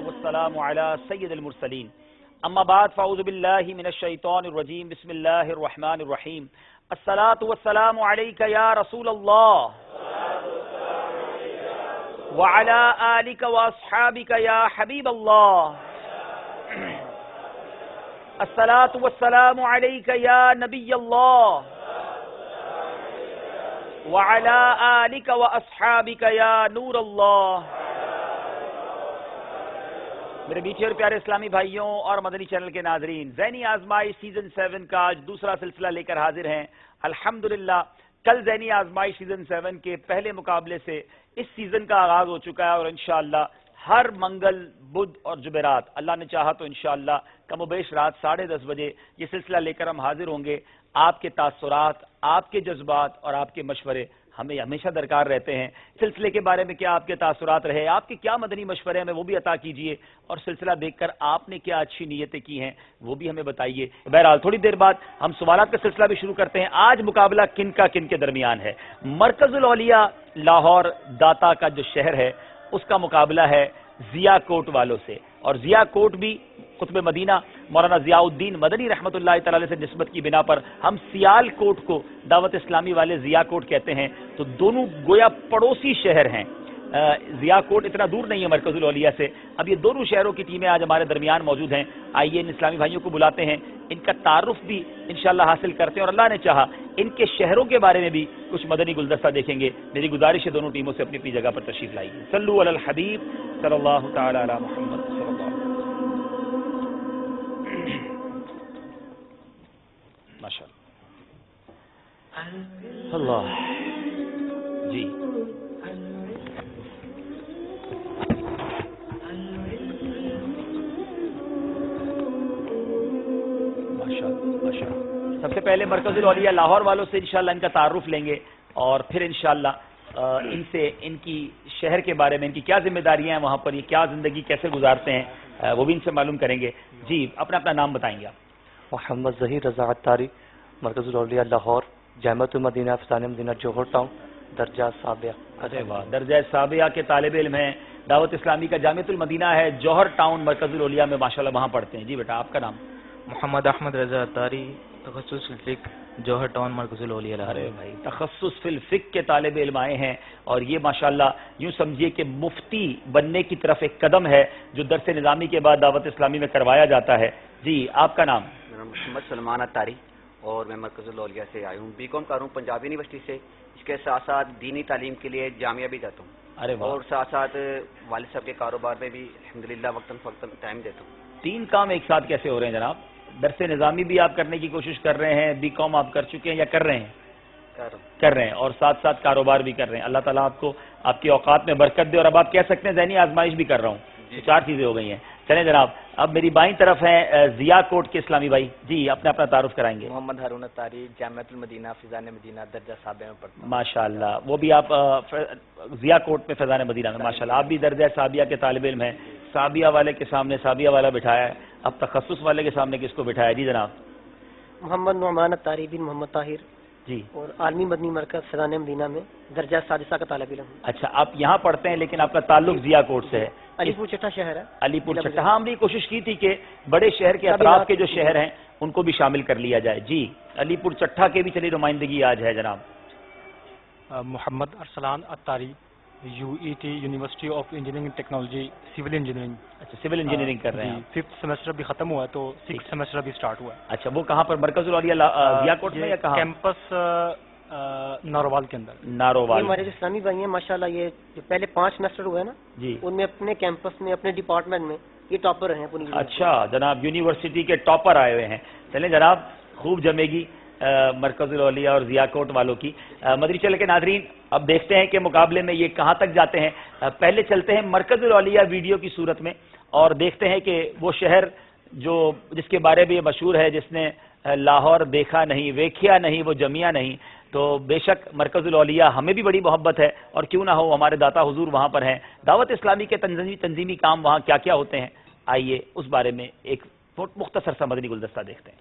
والسلام على سید المرسلین اما بعد فاعوذ باللہ من الشیطان الرجیم بسم اللہ الرحمن الرحیم الصلاة والسلام علیک یا رسول اللہ وعلى آلک واصحابک یا حبیب اللہ الصلاة والسلام علیک یا نبی اللہ وعلى آلک واصحابک یا نور اللہ۔ میرے میٹھے اور پیارے اسلامی بھائیوں اور مدنی چینل کے ناظرین، ذہنی آزمائش سیزن 7 کا آج دوسرا سلسلہ لے کر حاضر ہیں الحمدللہ۔ کل ذہنی آزمائش سیزن 7 کے پہلے مقابلے سے اس سیزن کا آغاز ہو چکا ہے اور انشاءاللہ ہر منگل، بدھ اور جمعرات اللہ نے چاہا تو انشاءاللہ کم و بیش رات 10:30 بجے یہ سلسلہ لے کر ہم حاضر ہوں گے۔ آپ کے تاثرات، آپ کے جذبات اور آپ کے مشورے ہمیں ہمیشہ درکار رہتے ہیں۔ سلسلے کے بارے میں کیا آپ کے تاثرات رہے، آپ کے کیا مدنی مشورے ہمیں وہ بھی عطا کیجئے، اور سلسلہ دیکھ کر آپ نے کیا اچھی نیتیں کی ہیں وہ بھی ہمیں بتائیے۔ بہرحال تھوڑی دیر بعد ہم سوالات کا سلسلہ بھی شروع کرتے ہیں۔ آج مقابلہ کن کے درمیان ہے؟ مرکز الاولیاء لاہور داتا کا جو شہر ہے اس کا مقابلہ ہے ضیاء کوٹ والوں سے، اور ضیاء کوٹ بھی قطب مدینہ مولانا ضیاء الدین مدنی رحمۃ اللہ تعالی سے نسبت کی بنا پر ہم سیال کوٹ کو دعوت اسلامی والے ضیاء کوٹ کہتے ہیں، تو دونوں گویا پڑوسی شہر ہیں۔ ضیاء کوٹ اتنا دور نہیں ہے مرکز الاولیاء سے۔ اب یہ دونوں شہروں کی ٹیمیں آج ہمارے درمیان موجود ہیں۔ آئیے ان اسلامی بھائیوں کو بلاتے ہیں، ان کا تعارف بھی انشاءاللہ حاصل کرتے ہیں، اور اللہ نے چاہا ان کے شہروں کے بارے میں بھی کچھ مدنی گلدستہ دیکھیں گے۔ میری گزارش ہے دونوں ٹیموں سے اپنی اپنی جگہ پر تشریف لائیے۔ صلو علی الحبیب صلی اللہ تعالی علی محمد صلی اللہ علیہ وسلم۔ ماشاء اللہ جی سب سے پہلے مرکز الاولیاء لاہور والوں سے انشاءاللہ ان کا تعارف لیں گے، اور پھر انشاءاللہ ان سے ان کی شہر کے بارے میں، ان کی کیا ذمہ داریاں ہیں وہاں پر، یہ کیا زندگی کیسے گزارتے ہیں وہ بھی ان سے معلوم کریں گے۔ جی اپنا نام بتائیں گے آپ؟ محمد ظہیر رضا عطاری، مرکز الاولیاء لاہور، جامعۃ المدینہ فضان مدینہ جوہر ٹاؤن، درجہ سابعہ۔ ارے واہ، درجہ سابعہ کے طالب علم ہیں۔ دعوت اسلامی کا جامعۃ المدینہ ہے جوہر ٹاؤن مرکز الاولیاء میں، ماشاءاللہ وہاں پڑھتے ہیں۔ جی بیٹا آپ کا نام؟ محمد احمد رضا عطاری، تخصص الفقہ، جوہر ٹاؤن مرکز الاولیاء۔ ارے بھائی، تخصص فی الفقہ کے طالب علم آئے ہیں، اور یہ ماشاءاللہ یوں سمجھیے کہ مفتی بننے کی طرف ایک قدم ہے جو درس نظامی کے بعد دعوت اسلامی میں کروایا جاتا ہے۔ جی آپ کا نام؟ میرا محمد سلمان عطاری، اور میں مرکز الاولیاء سے آیا ہوں، بی کام کر رہا ہوں پنجاب یونیورسٹی سے۔ اس کے ساتھ ساتھ دینی تعلیم کے لیے جامعہ بھی جاتا ہوں، ارے واہ، اور ساتھ ساتھ والد صاحب کے کاروبار میں بھی الحمدللہ وقتاً فوقتاً ٹائم دیتا ہوں۔ 3 کام ایک ساتھ کیسے ہو رہے ہیں جناب؟ درس نظامی بھی آپ کرنے کی کوشش کر رہے ہیں، بی کام آپ کر چکے ہیں یا کر رہے ہیں؟ کر رہے ہیں، اور ساتھ ساتھ کاروبار بھی کر رہے ہیں۔ اللہ تعالیٰ آپ کو آپ کے اوقات میں برکت دے، اور اب آپ کہہ سکتے ہیں ذہنی آزمائش بھی کر رہا ہوں۔ 4 چیزیں ہو گئی ہیں۔ چلیں جناب، اب میری بائیں طرف ہیں ضیاء کوٹ کے اسلامی بھائی، جی اپنا تعارف کرائیں گے۔ محمد ہارون عطاری، جامعۃ المدینہ فضان مدینہ درجہ سابعہ میں پڑھتا ہوں۔ ماشاءاللہ، وہ بھی آپ ضیاء کوٹ میں فضان مدینہ میں، ماشاءاللہ آپ بھی درجہ سابعہ کے طالب علم ہیں۔ سابعہ والے کے سامنے سابعہ والا بٹھایا ہے، اب تخصص والے کے سامنے کس کو بٹھایا؟ جی جناب؟ محمد نعمان عطاری بن محمد طاہر، جی اور عالمی مدنی مرکز فیضان مدینہ میں درجہ سادسہ کا طالب علم ہوں۔ اچھا، آپ یہاں پڑھتے ہیں لیکن آپ کا تعلق ضیا کوٹ سے ہے؟ علی پور چٹھا شہر ہے، علی پور چٹھا۔ ہاں، ہم نے کوشش کی تھی کہ بڑے شہر کے اطراف کے جو شہر ہیں ان کو بھی شامل کر لیا جائے۔ جی، علی پور چٹھا کے بھی چلیے نمائندگی آج ہے جناب۔ محمد ارسلان اتاری، UET university of engineering and technology, civil engineering. اچھا، سول انجینئرنگ کر رہے ہیں آپ۔ 5th سیمسٹر بھی ختم ہوا ہے تو 6th سیمسٹر بھی سٹارٹ ہوا ہے۔ اچھا، وہ کہاں پر؟ مرکز العالیہ ضیا کوٹ میں یا کہاں؟ کیمپس ناروال کے اندر۔ ناروال۔ ہمارے جو اسلامی بھائی ہیں ماشاءاللہ، یہ جو پہلے 5 سیمسٹر ہوئے نا، جی، ان میں اپنے کیمپس میں اپنے ڈپارٹمنٹ میں یہ ٹاپر ہیں پوری۔ اچھا جناب، یونیورسٹی کے ٹاپر آئے ہوئے ہیں۔ چلیں جناب، خوب جمے گی مرکز العالیہ اور ضیا کوٹ والوں کی۔ مدنی چینل کے ناظرین، اب دیکھتے ہیں کہ مقابلے میں یہ کہاں تک جاتے ہیں۔ پہلے چلتے ہیں مرکز العالیہ ویڈیو کی صورت میں اور دیکھتے ہیں کہ وہ شہر جس کے بارے میں یہ مشہور ہے، جس نے لاہور دیکھا نہیں، ویکھیا نہیں، وہ جمیا نہیں، تو بے شک مرکز العالیہ ہمیں بھی بڑی محبت ہے، اور کیوں نہ ہو، ہمارے داتا حضور وہاں پر ہیں۔ دعوت اسلامی کے تنظیمی کام وہاں کیا کیا ہوتے ہیں، آئیے اس بارے میں ایک مختصر سا مدنی گلدستہ دیکھتے ہیں۔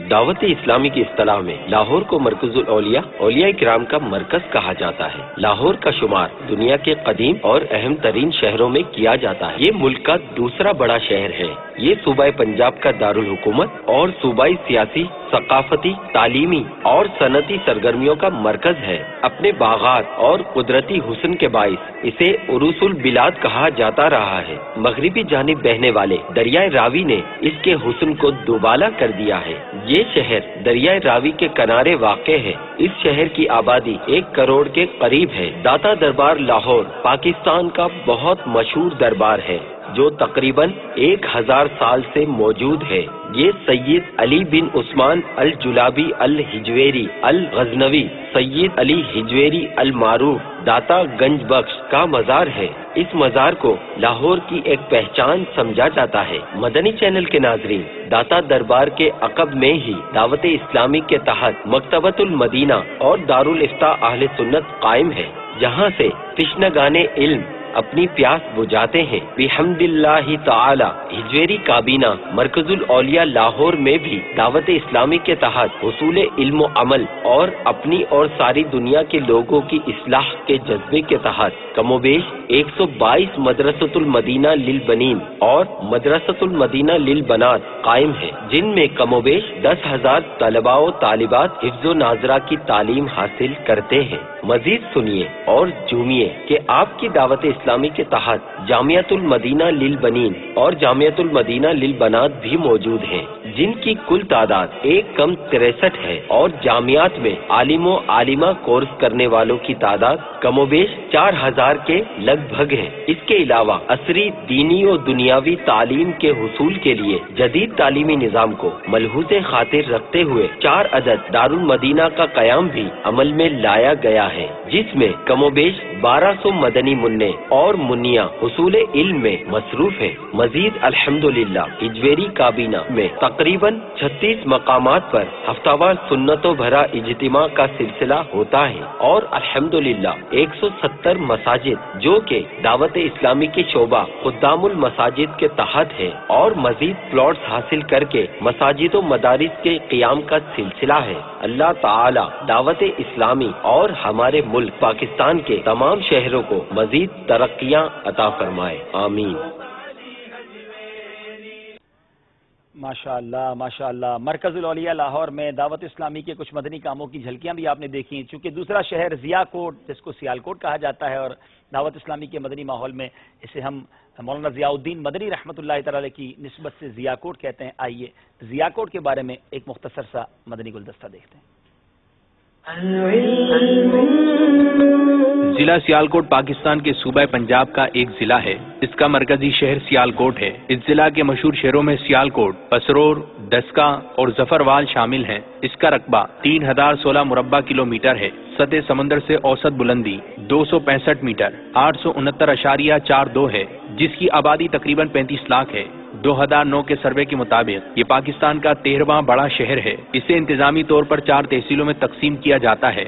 دعوت اسلامی کی اصطلاح میں لاہور کو مرکز العالیہ، اولیاء کرام کا مرکز کہا جاتا ہے۔ لاہور کا شمار دنیا کے قدیم اور اہم ترین شہروں میں کیا جاتا ہے۔ یہ ملک کا دوسرا بڑا شہر ہے۔ یہ صوبہ پنجاب کا دارالحکومت اور صوبائی سیاسی، ثقافتی، تعلیمی اور صنعتی سرگرمیوں کا مرکز ہے۔ اپنے باغات اور قدرتی حسن کے باعث اسے عروس البلاد کہا جاتا رہا ہے۔ مغربی جانب بہنے والے دریائے راوی نے اس کے حسن کو دوبالا کر دیا ہے۔ یہ شہر دریائے راوی کے کنارے واقع ہے۔ اس شہر کی آبادی 1 کروڑ کے قریب ہے۔ داتا دربار لاہور پاکستان کا بہت مشہور دربار ہے جو تقریباً 1000 سال سے موجود ہے۔ یہ سید علی بن عثمان الجلابی الحجویری الغزنوی، سید علی حجویری المعروف داتا گنج بخش کا مزار ہے۔ اس مزار کو لاہور کی ایک پہچان سمجھا جاتا ہے۔ مدنی چینل کے ناظرین، داتا دربار کے عقب میں ہی دعوت اسلامی کے تحت مکتبۃ المدینہ اور دارالافتاء اہل سنت قائم ہے، جہاں سے تشنگان علم اپنی پیاس بجھاتے ہیں۔ بحمد اللہ تعالی ہجویری کابینہ مرکز العالیہ لاہور میں بھی دعوت اسلامی کے تحت حصول علم و عمل اور اپنی اور ساری دنیا کے لوگوں کی اصلاح کے جذبے کے تحت کم و بیش 122 مدرسۃ المدینہ للبنین اور مدرسۃ المدینہ للبنات قائم ہے، جن میں کم و بیش 10,000 طلباء و طالبات حفظ و ناظرہ کی تعلیم حاصل کرتے ہیں۔ مزید سنیے اور جومیے کہ آپ کی دعوت اسلامی کے تحت جامعۃ المدینہ للبنین اور جامعۃ المدینہ للبنات بھی موجود ہیں، جن کی کل تعداد 1 کم 63 ہے، اور جامعات میں عالم و عالمہ کورس کرنے والوں کی تعداد کم و بیش 4000 کے لگ بھگ ہے۔ اس کے علاوہ عصری دینی و دنیاوی تعلیم کے حصول کے لیے جدید تعلیمی نظام کو ملحوظ خاطر رکھتے ہوئے 4 عدد دارالمدینہ کا قیام بھی عمل میں لایا گیا ہے، جس میں کم و بیش 1200 مدنی منع اور منیا حصول علم میں مصروف ہیں۔ مزید الحمدللہ ہجویری کابینہ میں تقریباً 36 مقامات پر ہفتہ وار سنتوں بھرا اجتماع کا سلسلہ ہوتا ہے، اور الحمدللہ 170 مساجد جو کہ دعوت اسلامی کے شعبہ خدام المساجد کے تحت ہے، اور مزید پلاٹس حاصل کر کے مساجد و مدارس کے قیام کا سلسلہ ہے۔ اللہ تعالی دعوت اسلامی اور ہمارے ملک پاکستان کے تمام شہروں کو مزید ترقیاں عطا فرمائے، آمین۔ ماشاءاللہ ماشاءاللہ، مرکز العالیہ لاہور میں دعوت اسلامی کے کچھ مدنی کاموں کی جھلکیاں بھی آپ نے دیکھی، چونکہ دوسرا شہر ضیا کوٹ جس کو سیال کوٹ کہا جاتا ہے، اور دعوت اسلامی کے مدنی ماحول میں اسے ہم مولانا ضیاء الدین مدنی رحمۃ اللہ تعالی کی نسبت سے ضیا کوٹ کہتے ہیں۔ آئیے ضیا کوٹ کے بارے میں ایک مختصر سا مدنی گلدستہ دیکھتے ہیں۔ ضلع سیالکوٹ پاکستان کے صوبہ پنجاب کا ایک ضلع ہے۔ اس کا مرکزی شہر سیالکوٹ ہے۔ اس ضلع کے مشہور شہروں میں سیالکوٹ، پسرور، ڈسکا اور ظفروال شامل ہیں۔ اس کا رقبہ 3016 مربع کلومیٹر ہے۔ سطح سمندر سے اوسط بلندی 265 میٹر 869.42 ہے، جس کی آبادی تقریباً 35 لاکھ ہے۔ 2009 کے سروے کے مطابق یہ پاکستان کا 13واں بڑا شہر ہے۔ اسے انتظامی طور پر 4 تحصیلوں میں تقسیم کیا جاتا ہے۔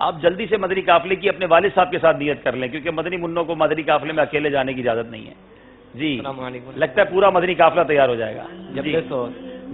آپ جلدی سے مدنی قافلے کی اپنے والد صاحب کے ساتھ نیت کر لیں، کیونکہ مدنی منوں کو مدنی قافلے میں اکیلے جانے کی اجازت نہیں ہے. جی السلام علیکم. لگتا ہے پورا مدنی قافلہ تیار ہو جائے گا.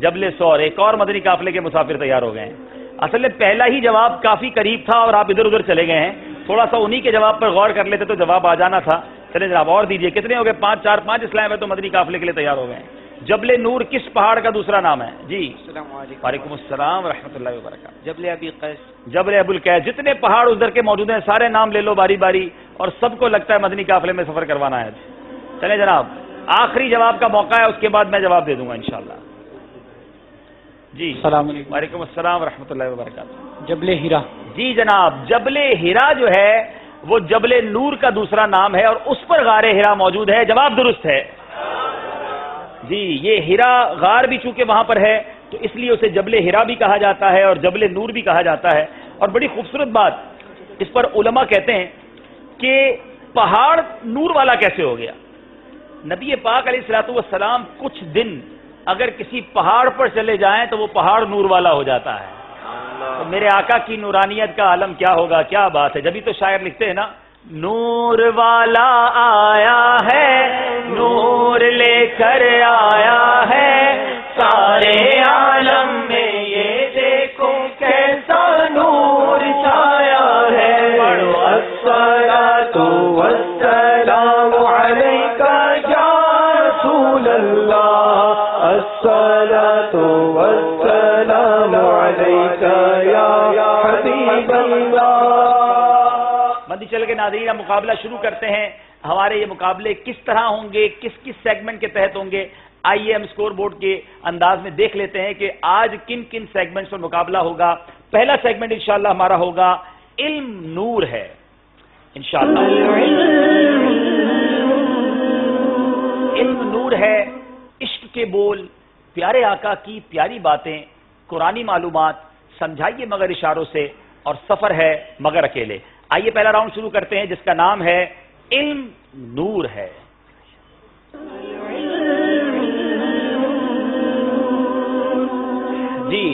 جبل سور ایک اور مدنی قافلے کے مسافر تیار ہو گئے ہیں. اصل میں پہلا ہی جواب کافی قریب تھا اور آپ ادھر ادھر چلے گئے ہیں. تھوڑا سا انہی کے جواب پر غور کر لیتے تو جواب آ جانا تھا. چلیں جناب اور دیجئے. کتنے ہو گئے؟ 5 4 5 اسلام ہے تو مدنی قافلے کے لیے تیار ہو گئے ہیں. جبل نور کس پہاڑ کا دوسرا نام ہے؟ جی السلام علیکم. وعلیکم السلام ورحمۃ اللہ وبرکاتہ. جبل ابی قیس. جبل ابو القیس. جتنے پہاڑ ادھر کے موجود ہیں سارے نام لے لو باری باری، اور سب کو لگتا ہے مدنی قافلے میں سفر کروانا ہے. چلیں جناب آخری جواب کا موقع ہے، اس کے بعد میں جواب دے دوں گا انشاءاللہ. جی السلام علیکم. وعلیکم السلام ورحمۃ اللہ وبرکاتہ. جبل ہیرا. جی جناب جبل ہیرا جو ہے وہ جبل نور کا دوسرا نام ہے اور اس پر غار ہیرا موجود ہے. جواب درست ہے. جی یہ ہیرا غار بھی چونکہ وہاں پر ہے تو اس لیے اسے جبل ہیرا بھی کہا جاتا ہے اور جبل نور بھی کہا جاتا ہے. اور بڑی خوبصورت بات اس پر علماء کہتے ہیں کہ پہاڑ نور والا کیسے ہو گیا. نبی پاک علیہ الصلوۃ والسلام کچھ دن اگر کسی پہاڑ پر چلے جائیں تو وہ پہاڑ نور والا ہو جاتا ہے. تو میرے آقا کی نورانیت کا عالم کیا ہوگا. کیا بات ہے. جبھی تو شاعر لکھتے ہیں نا، نور والا آیا ہے نور لے کر آیا ہے سارے عالم میں یہ دیکھو کیسا نور چھایا ہے. الصلاۃ والسلام علیک یا رسول اللہ الصلاۃ والسلام علیک یا حبیب اللہ. مدنی چینل کے ناظرین ہم مقابلہ شروع کرتے ہیں. ہمارے یہ مقابلے کس طرح ہوں گے، کس کس سیگمنٹ کے تحت ہوں گے، آئیے ہم اسکور بورڈ کے انداز میں دیکھ لیتے ہیں کہ آج کن کن سیگمنٹس پر مقابلہ ہوگا. پہلا سیگمنٹ انشاءاللہ ہمارا ہوگا علم نور ہے انشاءاللہ. علم نور ہے، عشق کے بول، پیارے آقا کی پیاری باتیں، قرآنی معلومات، سمجھائیے مگر اشاروں سے، اور سفر ہے مگر اکیلے. آئیے پہلا راؤنڈ شروع کرتے ہیں جس کا نام ہے علم نور ہے. جی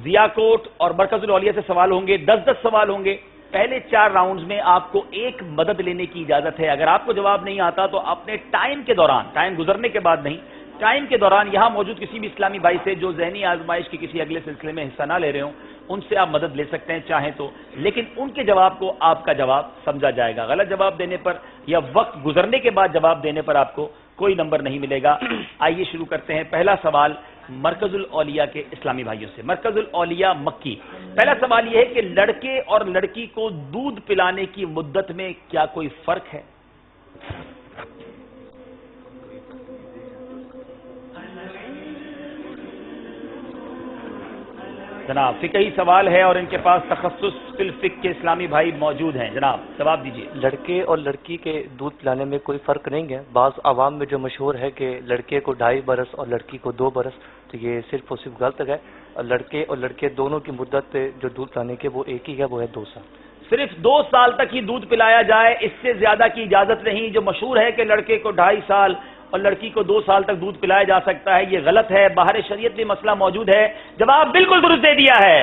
ضیاء کوٹ اور مرکز الاولیاء سے سوال ہوں گے. 10 سوال ہوں گے. پہلے 4 راؤنڈز میں آپ کو ایک مدد لینے کی اجازت ہے. اگر آپ کو جواب نہیں آتا تو اپنے ٹائم کے دوران، ٹائم گزرنے کے بعد نہیں، ٹائم کے دوران یہاں موجود کسی بھی اسلامی بھائی سے جو ذہنی آزمائش کے کسی اگلے سلسلے میں حصہ نہ لے رہے ہوں ان سے آپ مدد لے سکتے ہیں چاہیں تو، لیکن ان کے جواب کو آپ کا جواب سمجھا جائے گا. غلط جواب دینے پر یا وقت گزرنے کے بعد جواب دینے پر آپ کو کوئی نمبر نہیں ملے گا. آئیے شروع کرتے ہیں. پہلا سوال مرکز الاولیاء کے اسلامی بھائیوں سے. مرکز الاولیاء مکی. پہلا سوال یہ ہے کہ لڑکے اور لڑکی کو دودھ پلانے کی مدت میں کیا کوئی فرق ہے؟ جناب فقہی سوال ہے اور ان کے پاس تخصص فی الفقہ کے اسلامی بھائی موجود ہیں. جناب جواب دیجیے. لڑکے اور لڑکی کے دودھ پلانے میں کوئی فرق نہیں ہے. بعض عوام میں جو مشہور ہے کہ لڑکے کو 2.5 برس اور لڑکی کو 2 برس، تو یہ صرف اور صرف غلط ہے. اور لڑکے اور لڑکے دونوں کی مدت جو دودھ پلانے کی وہ ایک ہی ہے، وہ ہے 2 سال. صرف 2 سال تک ہی دودھ پلایا جائے، اس سے زیادہ کی اجازت نہیں. جو مشہور ہے کہ لڑکے کو 2.5 سال اور لڑکی کو 2 سال تک دودھ پلایا جا سکتا ہے، یہ غلط ہے. باہر شریعت بھی مسئلہ موجود ہے. جواب بالکل درست دے دیا ہے.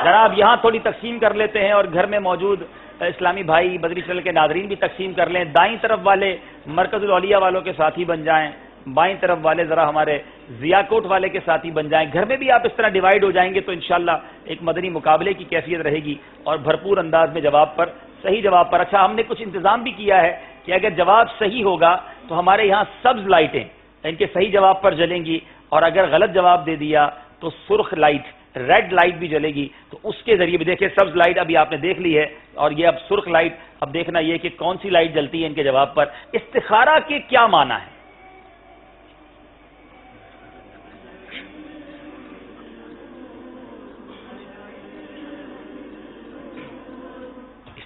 جناب یہاں تھوڑی تقسیم کر لیتے ہیں اور گھر میں موجود اسلامی بھائی مدنی چینل کے ناظرین بھی تقسیم کر لیں. دائیں طرف والے مرکز الاولیاء والوں کے ساتھی بن جائیں، بائیں طرف والے ذرا ہمارے ضیاء کوٹ والے کے ساتھی بن جائیں. گھر میں بھی آپ اس طرح ڈیوائیڈ ہو جائیں گے تو انشاءاللہ ایک مدنی مقابلے کی کیفیت رہے گی اور بھرپور انداز میں جواب پر، صحیح جواب پر. اچھا ہم نے کچھ انتظام بھی کیا ہے کہ اگر جواب صحیح ہوگا تو ہمارے یہاں سبز لائٹیں ان کے صحیح جواب پر جلیں گی، اور اگر غلط جواب دے دیا تو سرخ لائٹ، ریڈ لائٹ بھی جلے گی. تو اس کے ذریعے بھی دیکھیں سبز لائٹ ابھی آپ نے دیکھ لی ہے اور یہ اب سرخ لائٹ. اب دیکھنا یہ کہ کون سی لائٹ جلتی ہے ان کے جواب پر. استخارہ کے کیا معنی ہے؟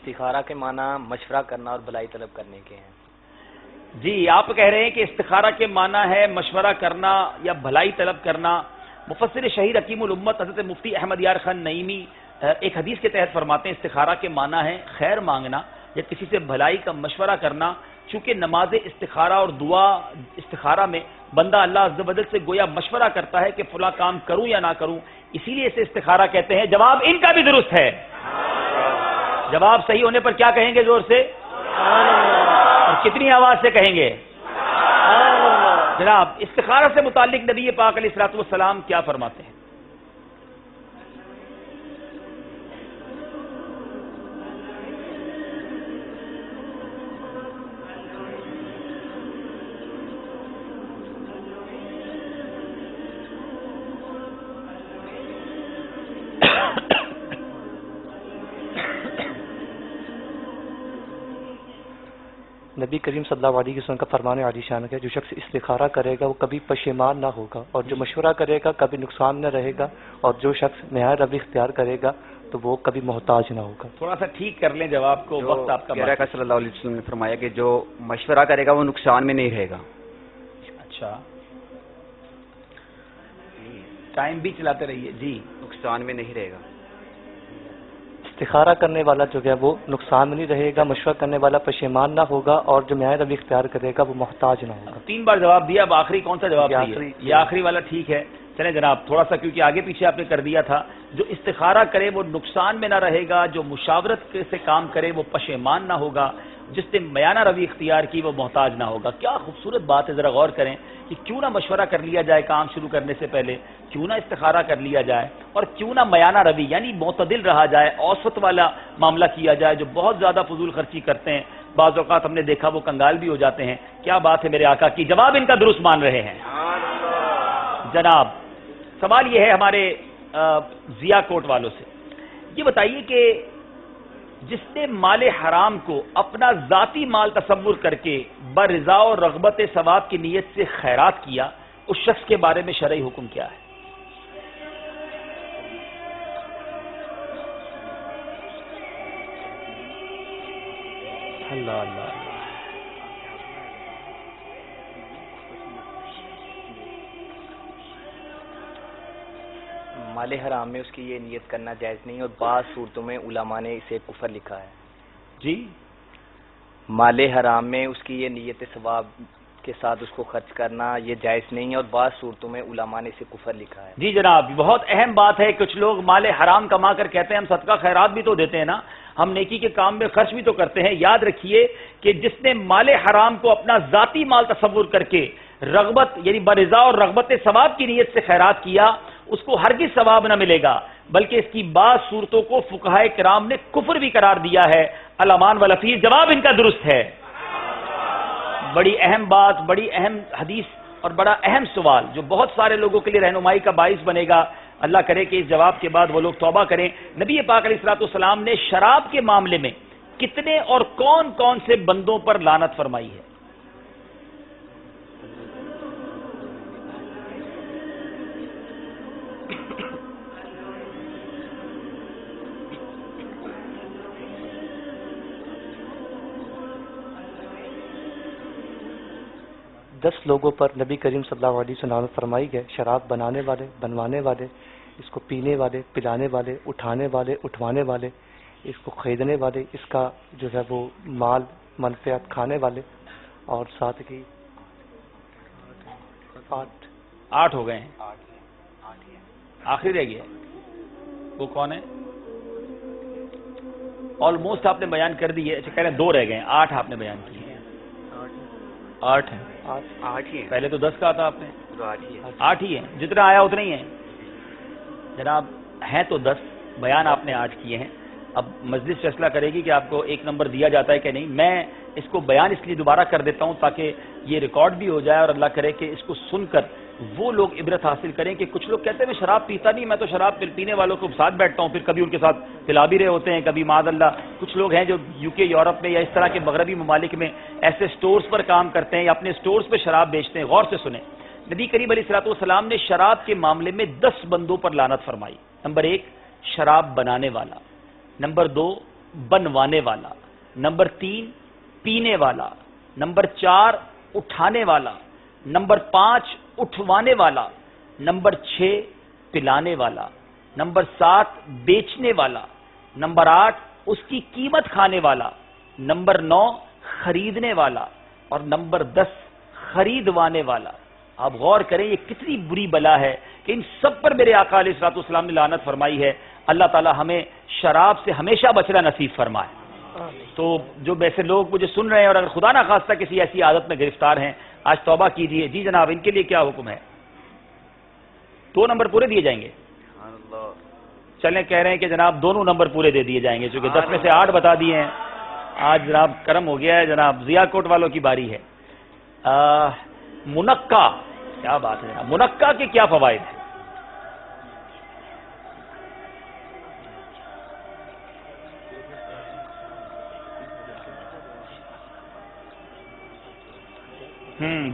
استخارہ کے معنی مشورہ کرنا اور بھلائی طلب کرنے کے ہیں. جی آپ کہہ رہے ہیں کہ استخارہ کے معنی ہے مشورہ کرنا یا بھلائی طلب کرنا. مفسر شہید حکیم الامت حضرت مفتی احمد یار خان نعیمی ایک حدیث کے تحت فرماتے ہیں استخارہ کے معنی ہے خیر مانگنا یا کسی سے بھلائی کا مشورہ کرنا. چونکہ نماز استخارہ اور دعا استخارہ میں بندہ اللہ عز و جل سے گویا مشورہ کرتا ہے کہ فلاں کام کروں یا نہ کروں، اسی لیے اسے استخارہ کہتے ہیں. جواب ان کا بھی درست ہے. جواب صحیح ہونے پر کیا کہیں گے زور سے؟ اور کتنی آواز سے کہیں گے؟ جناب استخارہ سے متعلق نبی پاک علیہ الصلوۃ والسلام کیا فرماتے ہیں؟ نبی کریم صلی اللہ علیہ وسلم کا فرمان عالی شان ہے، جو شخص استخارہ کرے گا وہ کبھی پشیمان نہ ہوگا، اور جو مشورہ کرے گا کبھی نقصان نہ رہے گا، اور جو شخص نہایت روی اختیار کرے گا تو وہ کبھی محتاج نہ ہوگا۔ تھوڑا سا ٹھیک کر لیں جواب کو، وقت آپ کا پیارے آقا صلی اللہ علیہ وسلم نے فرمایا کہ جو مشورہ کرے گا وہ نقصان میں نہیں رہے گا۔ اچھا ٹائم بھی چلاتے رہیے جی۔ نقصان میں نہیں رہے گا۔ استخارہ کرنے والا جو ہے وہ نقصان میں نہیں رہے گا، مشورہ کرنے والا پشیمان نہ ہوگا، اور جو نہایت روی اختیار کرے گا وہ محتاج نہ ہوگا۔ 3 بار جواب دیا، اب آخری کون سا جواب یہ دیا؟ یہ آخری والا ٹھیک ہے۔ چلیں جناب تھوڑا سا، کیونکہ آگے پیچھے آپ نے کر دیا تھا، جو استخارہ کرے وہ نقصان میں نہ رہے گا، جو مشاورت سے کام کرے وہ پشیمان نہ ہوگا، جس نے میانہ روی اختیار کی وہ محتاج نہ ہوگا۔ کیا خوبصورت بات ہے، ذرا غور کریں کہ کیوں نہ مشورہ کر لیا جائے کام شروع کرنے سے پہلے، کیوں نہ استخارہ کر لیا جائے، اور کیوں نہ میانہ روی یعنی معتدل رہا جائے، اوسط والا معاملہ کیا جائے۔ جو بہت زیادہ فضول خرچی کرتے ہیں بعض اوقات ہم نے دیکھا وہ کنگال بھی ہو جاتے ہیں۔ کیا بات ہے میرے آقا کی، جواب ان کا درست مان رہے ہیں جناب۔ سوال یہ ہے ہمارے ضیاء کوٹ والوں سے، یہ بتائیے کہ جس نے مال حرام کو اپنا ذاتی مال تصور کر کے برضا اور رغبت ثواب کی نیت سے خیرات کیا، اس شخص کے بارے میں شرعی حکم کیا ہے؟ اللہ اللہ مال حرام میں اس کی یہ نیت کرنا جائز نہیں، اور بعض صورتوں میں علماء نے اسے کفر لکھا ہے۔ جی مال حرام میں اس کی یہ نیت ثواب کے ساتھ اس کو خرچ کرنا یہ جائز نہیں ہے، اور بعض صورتوں میں علماء نے اسے کفر لکھا ہے۔ جی جناب بہت اہم بات ہے۔ کچھ لوگ مال حرام کما کر کہتے ہیں ہم صدقہ خیرات بھی تو دیتے ہیں نا، ہم نیکی کے کام میں خرچ بھی تو کرتے ہیں۔ یاد رکھیے کہ جس نے مال حرام کو اپنا ذاتی مال تصور کر کے رغبت یعنی برضا اور رغبت ثواب کی نیت سے خیرات کیا، اس کو ہرگز ثواب نہ ملے گا، بلکہ اس کی بعض صورتوں کو فقہائے کرام نے کفر بھی قرار دیا ہے۔ الامان والافیز، جواب ان کا درست ہے۔ بڑی اہم بات، بڑی اہم حدیث اور بڑا اہم سوال جو بہت سارے لوگوں کے لیے رہنمائی کا باعث بنے گا۔ اللہ کرے کہ اس جواب کے بعد وہ لوگ توبہ کریں۔ نبی پاک علیہ الصلوۃ والسلام نے شراب کے معاملے میں کتنے اور کون کون سے بندوں پر لعنت فرمائی ہے؟ دس لوگوں پر نبی کریم صلی اللہ علیہ وسلم نے فرمائی ہے، شراب بنانے والے، بنوانے والے، اس کو پینے والے، پلانے والے، اٹھانے والے، اٹھوانے والے، اس کو خریدنے والے، اس کا جو ہے وہ مال منفعت کھانے والے، اور ساتھ کی 8 ہو گئے ہیں، آخری رہ گیا وہ کون ہے؟ آلموسٹ آپ نے بیان کر دی ہے، اچھا کہہ رہے ہیں 2 رہ گئے ہیں، 8 آپ نے بیان کی ہے۔ 8 ہیں، 8 ہی ہیں، پہلے تو 10 کہا تھا آپ نے، 8 ہی ہیں، جتنا آیا اتنا ہی ہیں جناب، ہیں تو 10، بیان آپ نے 8 کیے ہیں۔ اب مجلس فیصلہ کرے گی کہ آپ کو 1 نمبر دیا جاتا ہے کہ نہیں۔ میں اس کو بیان اس لیے دوبارہ کر دیتا ہوں تاکہ یہ ریکارڈ بھی ہو جائے، اور اللہ کرے کہ اس کو سن کر وہ لوگ عبرت حاصل کریں کہ کچھ لوگ کہتے ہیں میں شراب پیتا نہیں، میں تو شراب پینے والوں کو ساتھ بیٹھتا ہوں، پھر کبھی ان کے ساتھ پلا بھی رہے ہوتے ہیں، کبھی معاذ اللہ کچھ لوگ ہیں جو UK یورپ میں یا اس طرح کے مغربی ممالک میں ایسے سٹورز پر کام کرتے ہیں یا اپنے سٹورز پہ شراب بیچتے ہیں۔ غور سے سنیں، نبی کریم علیہ الصلوۃ والسلام نے شراب کے معاملے میں 10 بندوں پر لعنت فرمائی۔ نمبر 1 شراب بنانے والا، نمبر 2 بنوانے والا، نمبر 3 پینے والا، نمبر 4 اٹھانے والا، نمبر 5 اٹھوانے والا، نمبر 6 پلانے والا، نمبر 7 بیچنے والا، نمبر 8 اس کی قیمت کھانے والا، نمبر 9 خریدنے والا، اور نمبر 10 خریدوانے والا۔ آپ غور کریں یہ کتنی بری بلا ہے کہ ان سب پر میرے آقا علیہ الصلوۃ والسلام نے لعنت فرمائی ہے۔ اللہ تعالی ہمیں شراب سے ہمیشہ بچنا نصیب فرمائے. تو جو ویسے لوگ مجھے سن رہے ہیں اور اگر خدا نہ خواستہ کسی ایسی عادت میں گرفتار ہیں، آج توبہ کیجیے. جی جناب، ان کے لیے کیا حکم ہے؟ 2 نمبر پورے دیے جائیں گے؟ چلیں، کہہ رہے ہیں کہ جناب دونوں نمبر پورے دے دیے جائیں گے، چونکہ 10 میں سے 8 بتا دیے ہیں. آج جناب کرم ہو گیا ہے. جناب ضیاء کوٹ والوں کی باری ہے. منقع، کیا بات ہے جناب، منقع کے کیا فوائد ہیں؟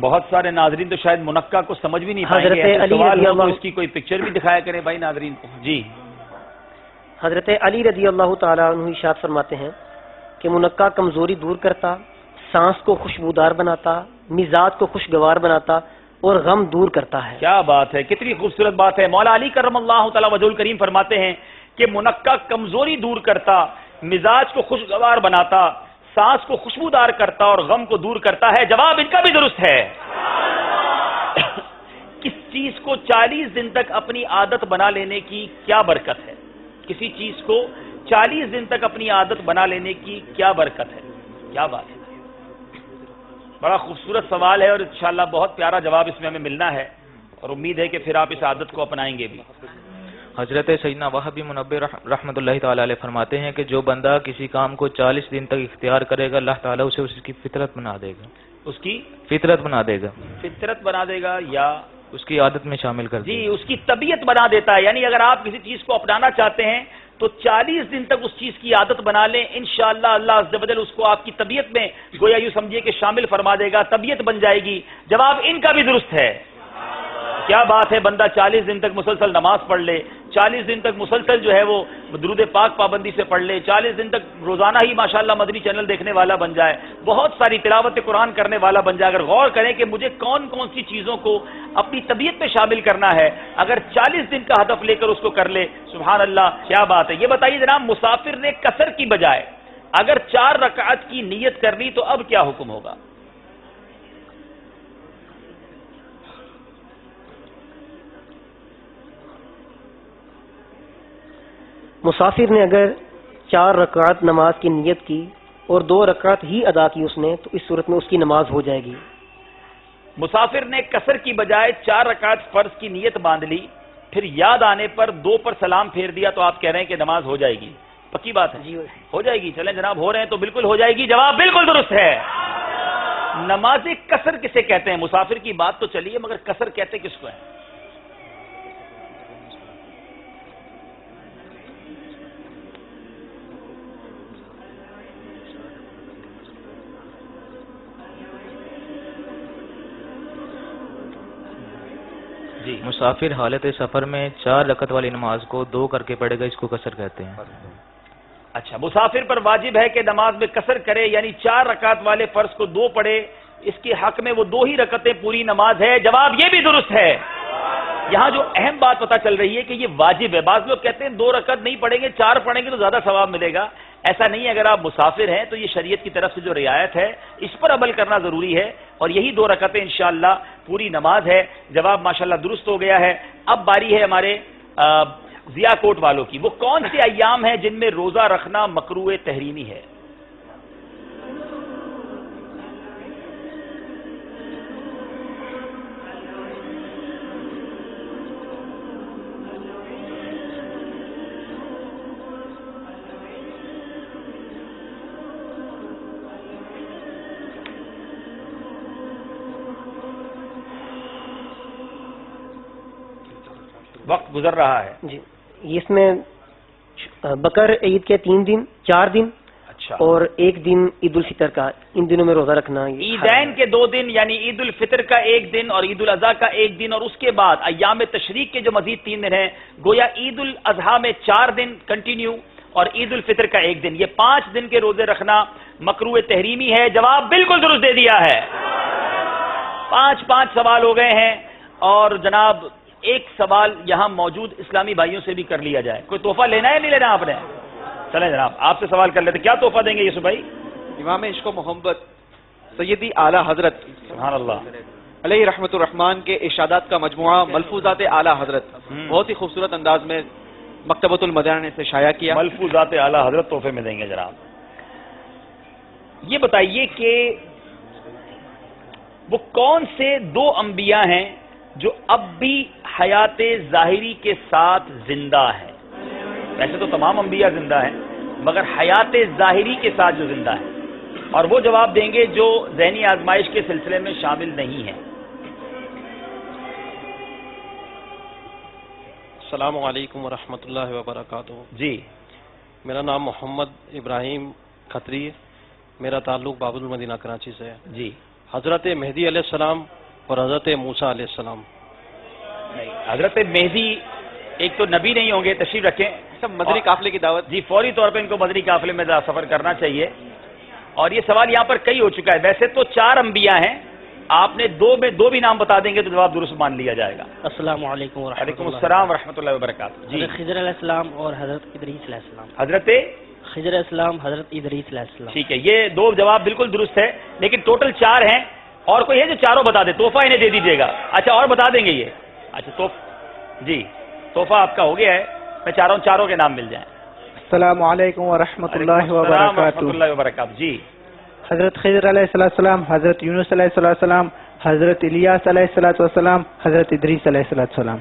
بہت سارے ناظرین تو شاید منقع کو سمجھ بھی نہیں پائیں گے. ایسے سوال ہو تو اس کی کوئی پکچر بھی دکھایا کریں بھائی ناظرین کو. جی، حضرت علی رضی اللہ تعالیٰ عنہ ارشاد فرماتے ہیں کہ منقع کمزوری دور کرتا، سانس کو خوشبودار بناتا، مزاج کو خوشگوار بناتا اور غم دور کرتا ہے. کیا بات ہے، کتنی خوبصورت بات ہے. مولا علی کرم اللہ تعالیٰ وجہ الکریم فرماتے ہیں کہ منقع کمزوری دور کرتا، مزاج کو خوشگوار بناتا، سانس کو خوشبودار کرتا اور غم کو دور کرتا ہے. جواب ان کا بھی درست ہے. کس چیز کو 40 دن تک اپنی عادت بنا لینے کی کیا برکت ہے؟ کسی چیز کو 40 دن تک اپنی عادت بنا لینے کی کیا برکت ہے؟ کیا بات ہے. بڑا خوبصورت سوال ہے اور انشاءاللہ بہت پیارا جواب اس میں ہمیں ملنا ہے اور امید ہے کہ پھر آپ اس عادت کو اپنائیں گے بھی. حضرت سیدنا وہب منبہ رحمۃ اللہ تعالی علیہ فرماتے ہیں کہ جو بندہ کسی کام کو 40 دن تک اختیار کرے گا، اللہ تعالیٰ اسے اس کی فطرت بنا دے گا. اس کی فطرت بنا دے گا. فطرت بنا دے گا یا اس کی عادت میں شامل کر دے گا. جی، اس کی طبیعت بنا دیتا ہے. یعنی اگر آپ کسی چیز کو اپنانا چاہتے ہیں تو 40 دن تک اس چیز کی عادت بنا لیں، انشاءاللہ اللہ عز و جل اس کو آپ کی طبیعت میں گویا یوں سمجھیے کہ شامل فرما دے گا، طبیعت بن جائے گی. جواب ان کا بھی درست ہے. کیا بات ہے، بندہ 40 دن تک مسلسل نماز پڑھ لے، 40 دن تک مسلسل جو ہے وہ درود پاک پابندی سے پڑھ لے، 40 دن تک روزانہ ہی ماشاءاللہ مدنی چینل دیکھنے والا بن جائے، بہت ساری تلاوت قرآن کرنے والا بن جائے. اگر غور کریں کہ مجھے کون کون سی چیزوں کو اپنی طبیعت میں شامل کرنا ہے، اگر 40 دن کا ہدف لے کر اس کو کر لے، سبحان اللہ کیا بات ہے. یہ بتائیے جناب، مسافر نے قصر کی بجائے اگر 4 رکعت کی نیت کر لی تو اب کیا حکم ہوگا؟ مسافر نے اگر 4 رکعت نماز کی نیت کی اور 2 رکعت ہی ادا کی اس نے، تو اس صورت میں اس کی نماز ہو جائے گی. مسافر نے قصر کی بجائے 4 رکعت فرض کی نیت باندھ لی، پھر یاد آنے پر 2 پر سلام پھیر دیا تو آپ کہہ رہے ہیں کہ نماز ہو جائے گی. پکی بات ہے؟ جی ہو جائے گی. چلیں جناب، ہو رہے ہیں تو بالکل ہو جائے گی. جواب بالکل درست ہے. نماز قصر کسے کہتے ہیں؟ مسافر کی بات تو چلیے، مگر قصر کہتے کس کو ہے؟ جی، مسافر حالت سفر میں 4 رکعت والی نماز کو 2 کر کے پڑھے گا، اس کو قصر کہتے ہیں. اچھا، مسافر پر واجب ہے کہ نماز میں قصر کرے، یعنی 4 رکعت والے فرض کو 2 پڑھے. اس کے حق میں وہ 2 ہی رکعتیں پوری نماز ہے. جواب یہ بھی درست ہے. یہاں جو اہم بات پتہ چل رہی ہے کہ یہ واجب ہے. بعض لوگ کہتے ہیں 2 رکعت نہیں پڑھیں گے، 4 پڑھیں گے تو زیادہ ثواب ملے گا. ایسا نہیں ہے. اگر آپ مسافر ہیں تو یہ شریعت کی طرف سے جو رعایت ہے اس پر عمل کرنا ضروری ہے، اور یہی 2 رکعتیں انشاءاللہ پوری نماز ہے. جواب ماشاءاللہ درست ہو گیا ہے. اب باری ہے ہمارے ضیاء کوٹ والوں کی. وہ کون سے ایام ہیں جن میں روزہ رکھنا مکروہ تحریمی ہے؟ وقت گزر رہا ہے. جی، اس میں بقر عید کے 3 دن، 4 دن اچھا، اور 1 دن عید الفطر کا، ان دنوں میں روزہ رکھنا. عیدین کے 2 دن یعنی عید الفطر کا 1 دن اور عید الاضحیٰ کا 1 دن، اور اس کے بعد ایام تشریق کے جو مزید 3 دن ہیں، گویا عید الاضحیٰ میں 4 دن کنٹینیو اور عید الفطر کا 1 دن، یہ 5 دن کے روزے رکھنا مکروہ تحریمی ہے. جواب بالکل درست دے دیا ہے. 5 سوال ہو گئے ہیں، اور جناب ایک سوال یہاں موجود اسلامی بھائیوں سے بھی کر لیا جائے. کوئی تحفہ لینا ہے نہیں لینا آپ نے؟ چلیں جناب آپ سے سوال کر لیتے. کیا تحفہ دیں گے یوسف بھائی؟ امام عشق و محمد سیدی اعلیٰ حضرت سبحان اللہ علیہ رحمت الرحمان کے ارشادات کا مجموعہ ملفوظات اعلیٰ حضرت بہت ہی خوبصورت انداز میں مکتبۃ المدینہ نے اسے شائع کیا. ملفوظات اعلیٰ حضرت تحفے میں دیں گے جناب. یہ بتائیے کہ وہ کون سے دو انبیاء ہیں جو اب بھی حیات ظاہری کے ساتھ زندہ ہیں؟ ویسے تو تمام انبیاء زندہ ہیں مگر حیات ظاہری کے ساتھ جو زندہ ہیں، اور وہ جواب دیں گے جو ذہنی آزمائش کے سلسلے میں شامل نہیں ہیں. السلام علیکم ورحمۃ اللہ وبرکاتہ. جی، میرا نام محمد ابراہیم کھتری ہے. میرا تعلق باب المدینہ کراچی سے ہے. جی. حضرت مہدی علیہ السلام اور حضرت موسیٰ علیہ السلام. نہیں، حضرت مہدی ایک تو نبی نہیں ہوں گے، تشریف رکھیں. سب مدنی قافلے کی دعوت. جی، فوری طور پہ ان کو مدنی قافلے میں سفر کرنا چاہیے. اور یہ سوال یہاں پر کئی ہو چکا ہے. ویسے تو 4 انبیاء ہیں، آپ نے دو بھی نام بتا دیں گے تو جواب درست مان لیا جائے گا. السلام علیکم ورحمۃ اللہ. وعلیکم السلام ورحمۃ اللہ وبرکاتہ. جی، خضر علیہ السلام اور حضرت ادریس علیہ السلام. حضرت خضر علیہ السلام، حضرت ادریس علیہ السلام. ٹھیک ہے، یہ 2 جواب بالکل درست ہے، لیکن ٹوٹل 4 ہیں. اور کوئی ہے جو چاروں بتا دے؟ تحفہ انہیں دے دیجیے گا. اچھا، اور بتا دیں گے یہ؟ اچھا، جی، تحفہ آپ کا ہو گیا ہے. میں چاہ رہا ہوں چاروں کے نام مل جائیں. السلام علیکم ورحمۃ اللہ وبرکاتہ. جی، حضرت خضر علیہ السلام، حضرت یونس علیہ السلام، حضرت الیاس علیہ السلام، حضرت ادریس علیہ السلام.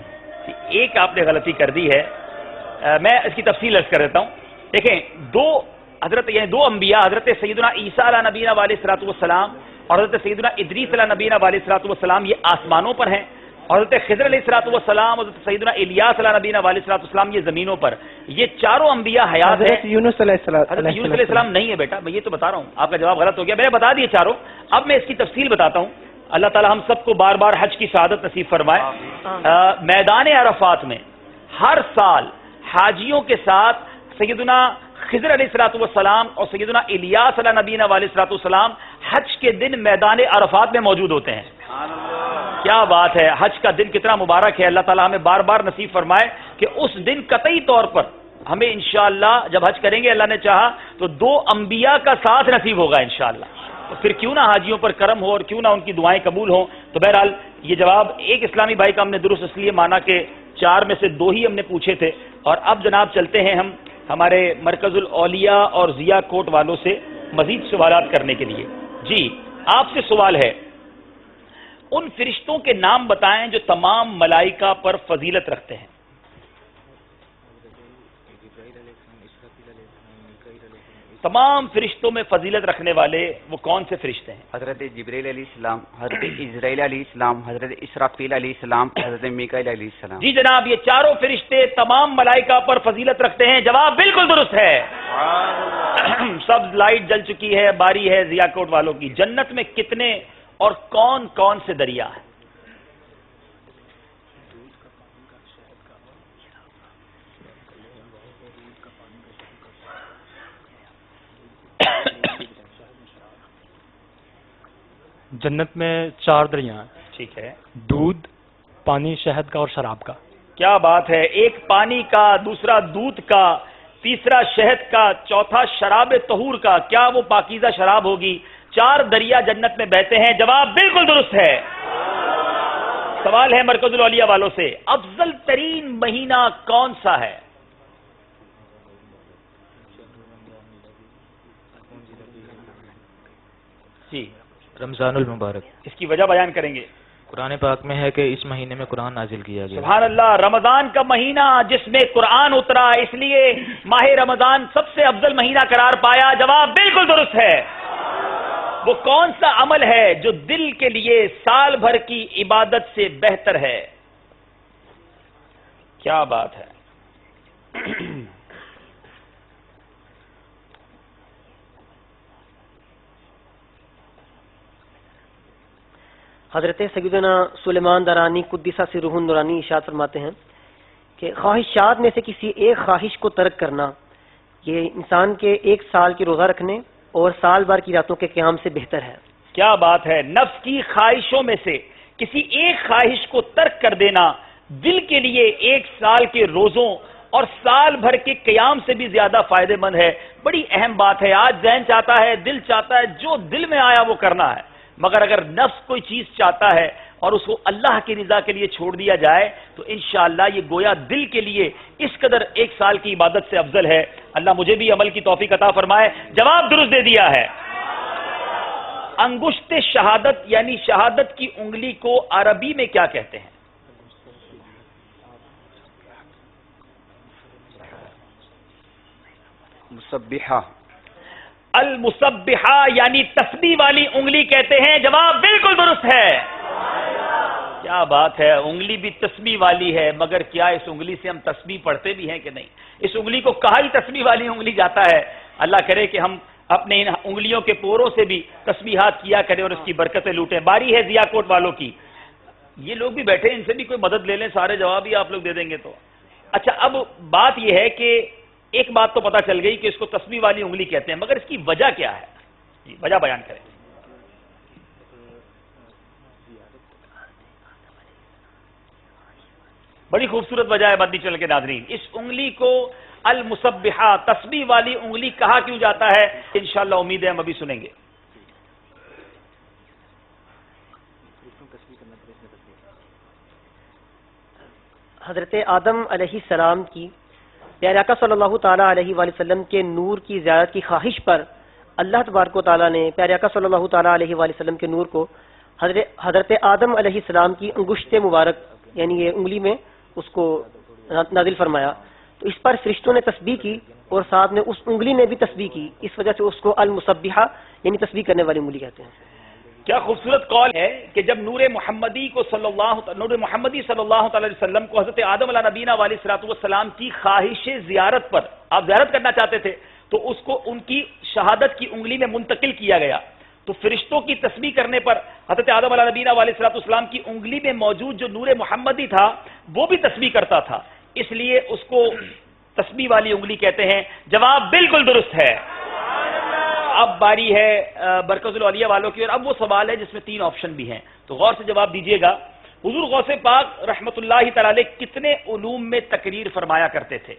ایک آپ نے غلطی کر دی ہے، میں اس کی تفصیل عرض کر دیتا ہوں. دیکھیں، 2 انبیاء، حضرت سیدنا عیسیٰ علیہ نبینا علیہ الصلوۃ والسلام اور حضرت سیدنا ادریس علیہ نبینا علیہ الصلوۃ والسلام، یہ آسمانوں پر ہیں. اور حضرت خضر علیہ الصلوۃ والسلام، حضرت سیدنا الیاس علیہ نبینا علیہ الصلوۃ والسلام، یہ زمینوں پر. یہ چاروں انبیاء حیات ہیں. حضرت یونس علیہ السلام نہیں ہے بیٹا، میں یہ تو بتا رہا ہوں. آپ کا جواب غلط ہو گیا. میں نے بتا دیے چاروں. اب میں اس کی تفصیل بتاتا ہوں. اللہ تعالی ہم سب کو بار بار حج کی سعادت نصیب فرمائے. میدان عرفات میں ہر سال حاجیوں کے ساتھ سیدنا خضر علیہ الصلوۃ والسلام اور سیدنا الیاس علیہ نبینا علیہ الصلوۃ والسلام حج کے دن میدان عرفات میں موجود ہوتے ہیں. کیا بات ہے! حج کا دن کتنا مبارک ہے. اللہ تعالی ہمیں بار بار نصیب فرمائے کہ اس دن قطعی طور پر ہمیں انشاءاللہ جب حج کریں گے، اللہ نے چاہا تو 2 انبیاء کا ساتھ نصیب ہوگا انشاءاللہ. تو پھر کیوں نہ حاجیوں پر کرم ہو اور کیوں نہ ان کی دعائیں قبول ہوں. تو بہرحال یہ جواب ایک اسلامی بھائی کا ہم نے درست اس لیے مانا کہ 4 میں سے 2 ہی ہم نے پوچھے تھے. اور اب جناب چلتے ہیں ہم ہمارے مرکز الاولیاء اور ضیاء کوٹ والوں سے مزید سوالات کرنے کے لیے. جی، آپ سے سوال ہے، ان فرشتوں کے نام بتائیں جو تمام ملائکہ پر فضیلت رکھتے ہیں. تمام فرشتوں میں فضیلت رکھنے والے وہ کون سے فرشتے ہیں؟ حضرت جبریل علیہ السلام، حضرت اسرائیل علیہ السلام، حضرت اسرافیل علیہ السلام، حضرت میکائیل علیہ السلام. جی جناب، یہ چاروں فرشتے تمام ملائکہ پر فضیلت رکھتے ہیں. جواب بالکل درست ہے. سبز لائٹ جل چکی ہے، باری ہے ضیاء کوٹ والوں کی. جنت میں کتنے اور کون کون سے دریا ہیں؟ جنت میں 4 دریا ہیں. ٹھیک ہے. دودھ، پانی، شہد کا اور شراب کا. کیا بات ہے! ایک پانی کا، دوسرا دودھ کا، تیسرا شہد کا، چوتھا شراب طہور کا. کیا وہ پاکیزہ شراب ہوگی؟ 4 دریا جنت میں بہتے ہیں. جواب بالکل درست ہے. سوال ہے مرکز الاولیاء والوں سے، افضل ترین مہینہ کون سا ہے؟ جی، رمضان المبارک. اس کی وجہ بیان کریں گے. قرآن پاک میں ہے کہ اس مہینے میں قرآن نازل کیا گیا. سبحان اللہ. رمضان کا مہینہ جس میں قرآن اترا، اس لیے ماہ رمضان سب سے افضل مہینہ قرار پایا. جواب بالکل درست ہے. وہ کون سا عمل ہے جو دل کے لیے سال بھر کی عبادت سے بہتر ہے؟ کیا بات ہے! حضرت سیدنا سلیمان درانی قدس سرہ نورانی ارشاد فرماتے ہیں کہ خواہشات میں سے کسی ایک خواہش کو ترک کرنا یہ انسان کے 1 سال کی روزہ رکھنے اور سال بھر کی راتوں کے قیام سے بہتر ہے. کیا بات ہے! نفس کی خواہشوں میں سے کسی ایک خواہش کو ترک کر دینا دل کے لیے 1 سال کے روزوں اور سال بھر کے قیام سے بھی زیادہ فائدہ مند ہے. بڑی اہم بات ہے. آج ذہن چاہتا ہے، دل چاہتا ہے، جو دل میں آیا وہ کرنا ہے. مگر اگر نفس کوئی چیز چاہتا ہے اور اس کو اللہ کی رضا کے لیے چھوڑ دیا جائے تو انشاءاللہ یہ گویا دل کے لیے اس قدر 1 سال کی عبادت سے افضل ہے. اللہ مجھے بھی عمل کی توفیق عطا فرمائے. جواب درست دے دیا ہے. انگشت شہادت یعنی شہادت کی انگلی کو عربی میں کیا کہتے ہیں؟ مسبحہ. المسبحہ یعنی تسبیح والی انگلی کہتے ہیں. جواب بالکل درست ہے. کیا بات ہے، انگلی بھی تسبیح والی ہے، مگر کیا اس انگلی سے ہم تسبیح پڑھتے بھی ہیں کہ نہیں؟ اس انگلی کو کہا ہی تسبیح والی انگلی جاتا ہے. اللہ کرے کہ ہم اپنے ان انگلیوں کے پوروں سے بھی تسبیحات کیا کریں اور اس کی برکتیں لوٹیں. باری ہے ضیاء کوٹ والوں کی. یہ لوگ بھی بیٹھے، ان سے بھی کوئی مدد لے لیں، سارے جواب ہی آپ لوگ دے دیں گے تو. اچھا، اب بات یہ ہے کہ ایک بات تو پتا چل گئی کہ اس کو تسبیح والی انگلی کہتے ہیں، مگر اس کی وجہ کیا ہے؟ جی وجہ بیان کریں. بڑی خوبصورت وجہ ہے مدنی چینل کے ناظرین. اس انگلی کو المسبحہ تسبیح والی انگلی کہا کیوں جاتا ہے؟ انشاءاللہ امید ہے ہم ابھی سنیں گے. حضرت آدم علیہ السلام کی پیارے آقا صلی اللہ تعالیٰ علیہ وآلہ وسلم کے نور کی زیارت کی خواہش پر اللہ تبارک و تعالیٰ نے پیارے آقا صلی اللہ تعالیٰ علیہ وآلہ وسلم کے نور کو حضرت آدم علیہ السلام کی انگشت مبارک یعنی یہ انگلی میں اس کو نازل فرمایا. تو اس پر فرشتوں نے تسبیح کی اور ساتھ میں اس انگلی نے بھی تسبیح کی. اس وجہ سے اس کو المسبحہ یعنی تسبیح کرنے والی انگلی کہتے ہیں. کیا خوبصورت قول ہے کہ جب نور محمدی صلی اللہ تعالی علیہ وسلم کو حضرت آدم علیہ نبینا علیہ الصلوۃ والسلام کی خواہش زیارت پر آپ زیارت کرنا چاہتے تھے تو اس کو ان کی شہادت کی انگلی میں منتقل کیا گیا. تو فرشتوں کی تسبیح کرنے پر حضرت آدم علیہ نبینا علیہ الصلوۃ والسلام کی انگلی میں موجود جو نور محمدی تھا وہ بھی تسبیح کرتا تھا، اس لیے اس کو تسبیح والی انگلی کہتے ہیں. جواب بالکل درست ہے. اب باری ہے مرکز العالیہ والوں کی، اور اب وہ سوال ہے جس میں 3 آپشن بھی ہیں، تو غور سے جواب دیجیے گا. حضور غوث پاک رحمت اللہ تعالی علیہ کتنے علوم میں تقریر فرمایا کرتے تھے؟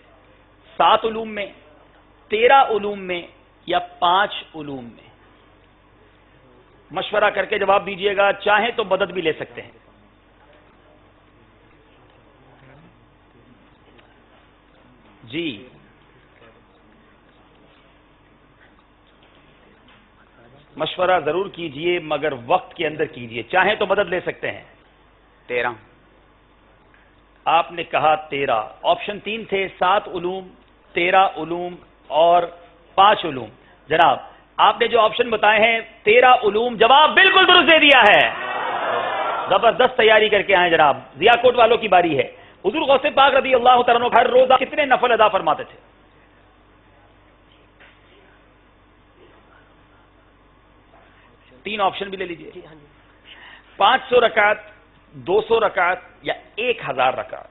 7 علوم میں، 13 علوم میں یا 5 علوم میں؟ مشورہ کر کے جواب دیجیے گا، چاہیں تو مدد بھی لے سکتے ہیں. جی مشورہ ضرور کیجئے مگر وقت کے اندر کیجئے. چاہیں تو مدد لے سکتے ہیں. 13. آپ نے کہا 13. آپشن 3 تھے 7 علوم، 13 علوم اور 5 علوم. جناب آپ نے جو آپشن بتائے ہیں 13 علوم، جواب بالکل درست دے دیا ہے. زبردست تیاری کر کے آئے جناب. ضیاء کوٹ والوں کی باری ہے. حضور غوث پاک رضی اللہ تعالیٰ عنہ ہر روزہ کتنے نفل ادا فرماتے تھے؟ 3 آپشن بھی لے لیجئے. 500 رکعت، 200 رکعت یا 1000 رکعت؟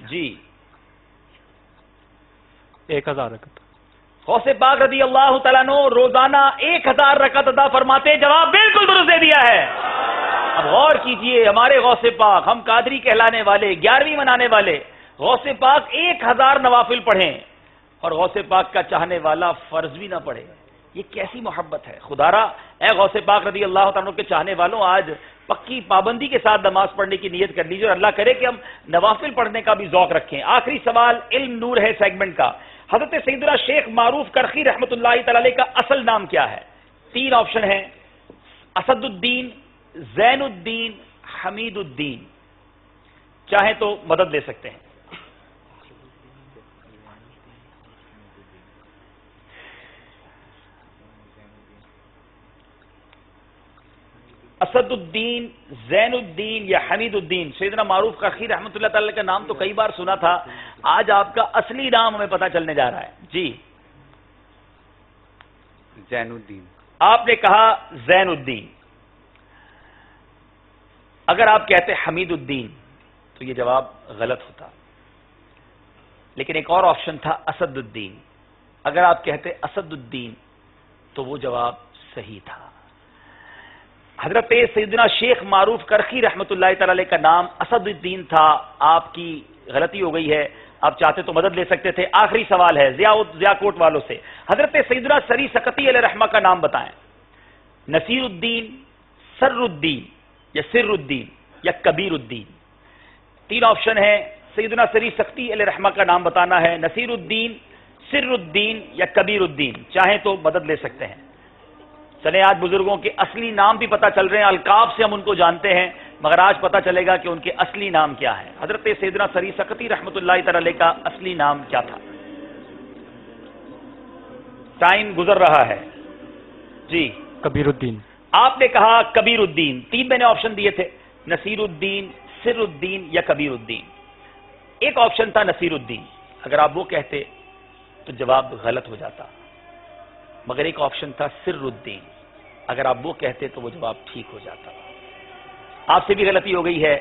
جی 1000 رکعت. غوث پاک رضی اللہ تعالیٰ عنہ روزانہ 1000 رکعت ادا فرماتے. جواب بالکل درست دے دیا ہے. اب غور کیجئے، ہمارے غوث پاک، ہم قادری کہلانے والے، 11ویں منانے والے، غوث پاک 1000 نوافل پڑھیں اور غوث پاک کا چاہنے والا فرض بھی نہ پڑھے. یہ کیسی محبت ہے؟ خدارا اے غوث پاک رضی اللہ تعالیٰ عنہ کے چاہنے والوں، آج پکی پابندی کے ساتھ نماز پڑھنے کی نیت کر لیجیے اور اللہ کرے کہ ہم نوافل پڑھنے کا بھی ذوق رکھیں. آخری سوال علم نور ہے سیگمنٹ کا. حضرت سیدنا شیخ معروف کرخی رحمت اللہ تعالی علیہ کا اصل نام کیا ہے؟ 3 آپشن ہیں: اسد الدین، زین الدین، حمید الدین. چاہیں تو مدد لے سکتے ہیں. اسد الدین، زین الدین یا حمید الدین؟ سیدنا معروف کرخی رحمت اللہ تعالی کا نام تو کئی بار سنا تھا، آج آپ کا اصلی نام ہمیں پتہ چلنے جا رہا ہے. جی زین الدین. آپ نے کہا زین الدین. اگر آپ کہتے حمید الدین تو یہ جواب غلط ہوتا، لیکن ایک اور آپشن تھا اسد الدین. اگر آپ کہتے اسد الدین تو وہ جواب صحیح تھا. حضرت سیدنا شیخ معروف کرخی رحمت اللہ تعالی علیہ کا نام اسد الدین تھا. آپ کی غلطی ہو گئی ہے، آپ چاہتے تو مدد لے سکتے تھے. آخری سوال ہے ضیاء کوٹ والوں سے. حضرت سیدنا سری سقطی علیہ رحمہ کا نام بتائیں. نصیر الدین، سر الدین یا سر الدین یا کبیر الدین؟ 3 آپشن ہیں. سیدنا سری سختی علیہ رحمہ کا نام بتانا ہے. نصیر الدین، سر الدین یا کبیر الدین؟ چاہیں تو مدد لے سکتے ہیں. چلیں آج بزرگوں کے اصلی نام بھی پتہ چل رہے ہیں. القاب سے ہم ان کو جانتے ہیں، مگر آج پتہ چلے گا کہ ان کے اصلی نام کیا ہے. حضرت سیدنا سری سختی رحمۃ اللہ تعالی کا اصلی نام کیا تھا؟ ٹائم گزر رہا ہے. جی کبیر الدین. آپ نے کہا کبیر الدین. 3 میں نے آپشن دیے تھے، نصیر الدین، سر الدین یا کبیر الدین. ایک آپشن تھا نصیر الدین. اگر آپ وہ کہتے تو جواب غلط ہو جاتا، مگر ایک آپشن تھا سر الدین. اگر آپ وہ کہتے تو وہ جواب ٹھیک ہو جاتا. آپ سے بھی غلطی ہو گئی ہے،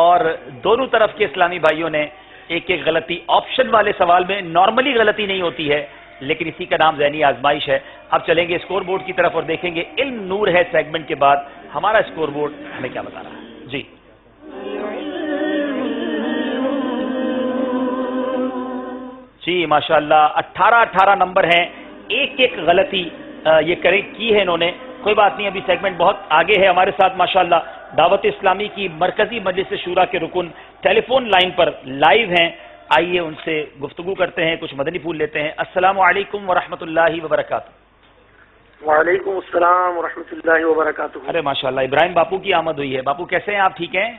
اور دونوں طرف کے اسلامی بھائیوں نے ایک ایک غلطی. آپشن والے سوال میں نارملی غلطی نہیں ہوتی ہے، لیکن اسی کا نام ذہنی آزمائش ہے. اب چلیں گے اسکور بورڈ کی طرف اور دیکھیں گے علم نور ہے سیگمنٹ کے بعد ہمارا اسکور بورڈ ہمیں کیا بتا رہا ہے. جی جی ماشاءاللہ 18 نمبر ہیں. ایک ایک غلطی یہ کی ہے انہوں نے. کوئی بات نہیں، ابھی سیگمنٹ بہت آگے ہے. ہمارے ساتھ ماشاءاللہ دعوت اسلامی کی مرکزی مجلس شورا کے رکن ٹیلی فون لائن پر لائیو ہیں. آئیے ان سے گفتگو کرتے ہیں، کچھ مدنی پھول لیتے ہیں. السلام علیکم ورحمۃ اللہ وبرکاتہ. وعلیکم السلام ورحمۃ اللہ وبرکاتہ. ارے ماشاءاللہ ابراہیم باپو کی آمد ہوئی ہے. باپو کیسے ہیں آپ؟ ٹھیک ہیں؟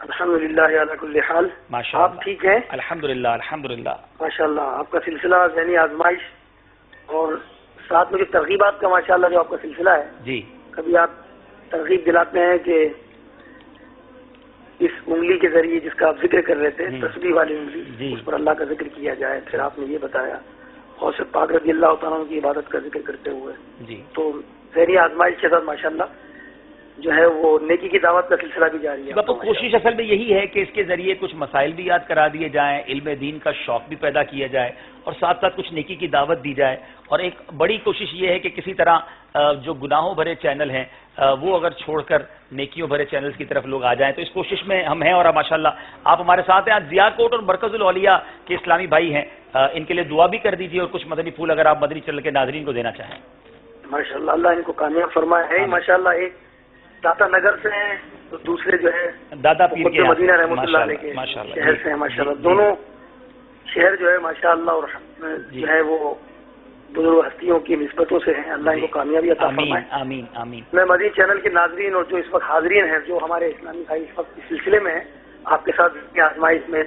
الحمدللہ علی کل حال. ماشاءاللہ آپ ٹھیک ہیں؟ الحمدللہ الحمدللہ. ماشاءاللہ آپ کا سلسلہ ذہنی آزمائش اور ساتھ میں جو ترغیبات کا ماشاءاللہ جو آپ کا سلسلہ ہے، جی کبھی آپ ترغیب دلاتے ہیں کہ اس انگلی کے ذریعے جس کا آپ ذکر کر رہے تھے، تسبیح والی انگلی، اس پر اللہ کا ذکر کیا جائے. پھر آپ نے یہ بتایا غوث پاک رضی اللہ تعالیٰ کی عبادت کا ذکر کرتے ہوئے. جی تو ذہنی آزمائش کے ساتھ ماشاءاللہ جو ہے وہ نیکی کی دعوت کا سلسلہ بھی جاری ہے. تو کوشش اصل میں یہی ہے کہ اس کے ذریعے کچھ مسائل بھی یاد کرا دیے جائیں، علم دین کا شوق بھی پیدا کیا جائے، اور ساتھ ساتھ کچھ نیکی کی دعوت دی جائے. اور ایک بڑی کوشش یہ ہے کہ کسی طرح جو گناہوں بھرے چینل ہیں وہ اگر چھوڑ کر نیکیوں بھرے چینلز کی طرف لوگ آ جائیں. تو اس کوشش میں ہم ہیں، اور ماشاءاللہ آپ ہمارے ساتھ ہیں. آج ضیاء کوٹ اور مرکز الاولیاء کے اسلامی بھائی ہیں، ان کے لیے دعا بھی کر دیجیے اور کچھ مدنی پھول اگر آپ مدنی چینل کے ناظرین کو دینا چاہیں. ماشاءاللہ اللہ ان کو کامیاب فرمائے. ماشاءاللہ ایک داتا نگر سے ہیں تو دوسرے جو ہے دادا پیر کے مدینہ رحمۃ اللہ علیہ کے شہر سے ہیں. ماشاءاللہ دونوں شہر جو ہے ماشاءاللہ اور جو ہے وہ بزرگ ہستیوں کی نسبتوں سے ہیں. اللہ ان کو کامیابی عطا فرمائے. آمین آمین. میں مدنی چینل کے ناظرین اور جو اس وقت حاضرین ہیں، جو ہمارے اسلامی بھائی اس وقت اس سلسلے میں ہیں، آپ کے ساتھ آزمائش میں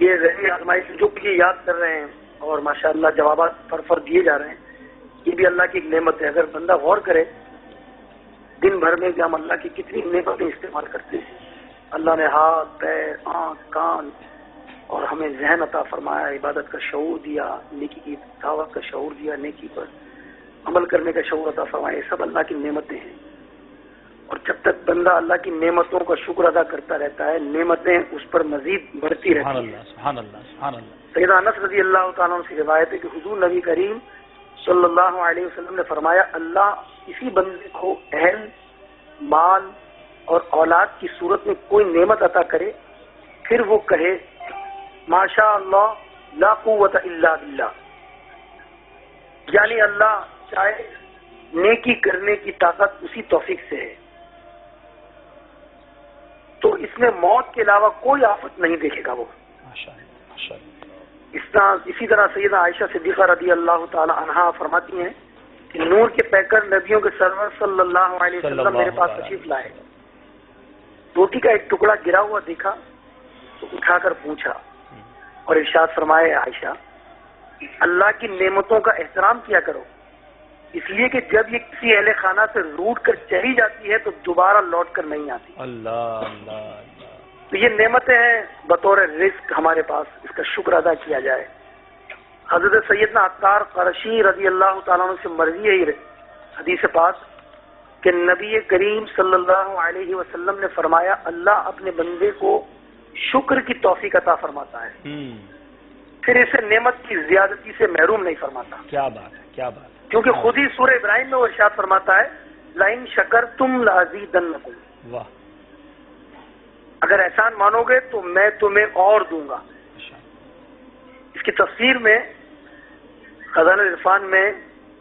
یہ ذہنی آزمائش جو بھی یاد کر رہے ہیں اور ماشاءاللہ جوابات فر دیے جا رہے ہیں، یہ بھی اللہ کی ایک نعمت ہے. اگر بندہ غور کرے دن بھر میں کہ ہم اللہ کی کتنی نعمتیں استعمال کرتے ہیں. اللہ نے ہاتھ، پیر، آنکھ، کان اور ہمیں ذہن عطا فرمایا، عبادت کا شعور دیا، نیکی کی دعوت کا شعور دیا، نیکی پر عمل کرنے کا شعور عطا فرمایا. یہ سب اللہ کی نعمتیں ہیں، اور جب تک بندہ اللہ کی نعمتوں کا شکر ادا کرتا رہتا ہے، نعمتیں اس پر مزید بڑھتی رہتی ہیں. سبحان اللہ سبحان اللہ. سیدنا انس رضی اللہ تعالیٰ عنہ سے روایت ہے کہ حضور نبی کریم صلی اللہ علیہ وسلم نے فرمایا، اللہ کسی بندے کو اہل، مال اور اولاد کی صورت میں کوئی نعمت عطا کرے، پھر وہ کہے ماشاء اللہ لا قوت الا باللہ، یعنی اللہ چاہے نیکی کرنے کی طاقت اسی توفیق سے ہے، تو اس میں موت کے علاوہ کوئی آفت نہیں دیکھے گا وہ. اسی طرح سیدہ عائشہ صدیقہ رضی اللہ تعالی عنہا فرماتی ہیں کہ نور کے پیکر نبیوں کے سرور صلی اللہ علیہ وسلم میرے پاس تشریف لائے. روٹی کا ایک ٹکڑا گرا ہوا دیکھا تو اٹھا کر پوچھا اور ارشاد فرمائے، عائشہ اللہ کی نعمتوں کا احترام کیا کرو، اس لیے کہ جب یہ کسی اہل خانہ سے روٹ کر چلی جاتی ہے تو دوبارہ لوٹ کر نہیں آتی. اللہ اللہ. تو یہ نعمتیں ہیں بطور رزق ہمارے پاس، اس کا شکر ادا کیا جائے. حضرت سیدنا عطار قرشی رضی اللہ تعالیٰ عنہ سے مرضی ہے حدیث پاک کہ نبی کریم صلی اللہ علیہ وسلم نے فرمایا، اللہ اپنے بندے کو شکر کی توفیق عطا فرماتا ہے، پھر اسے نعمت کی زیادتی سے محروم نہیں فرماتا. کیا بات ہے، کیا بات ہے. کیونکہ خود ہی سورہ ابراہیم میں وہ ارشاد فرماتا ہے، لئن شکرتم لازیدنکم، واہ، اگر احسان مانو گے تو میں تمہیں اور دوں گا. اس کی تفسیر میں خزانہ عرفان میں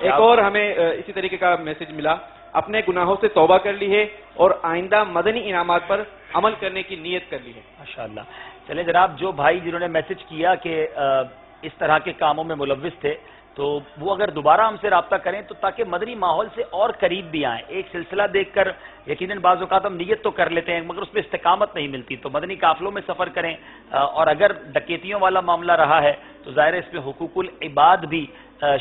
ایک اور ہمیں اسی طریقے کا میسج ملا، اپنے گناہوں سے توبہ کر لی ہے اور آئندہ مدنی انعامات پر عمل کرنے کی نیت کر لی ہے. ماشاءاللہ. چلیں جناب، جو بھائی جنہوں نے میسج کیا کہ اس طرح کے کاموں میں ملوث تھے تو وہ اگر دوبارہ ہم سے رابطہ کریں تو تاکہ مدنی ماحول سے اور قریب بھی آئیں. ایک سلسلہ دیکھ کر یقیناً بعض اوقات ہم نیت تو کر لیتے ہیں مگر اس پہ استقامت نہیں ملتی، تو مدنی قافلوں میں سفر کریں. اور اگر ڈکیتیوں والا معاملہ رہا ہے تو ظاہر ہے اس میں حقوق العباد بھی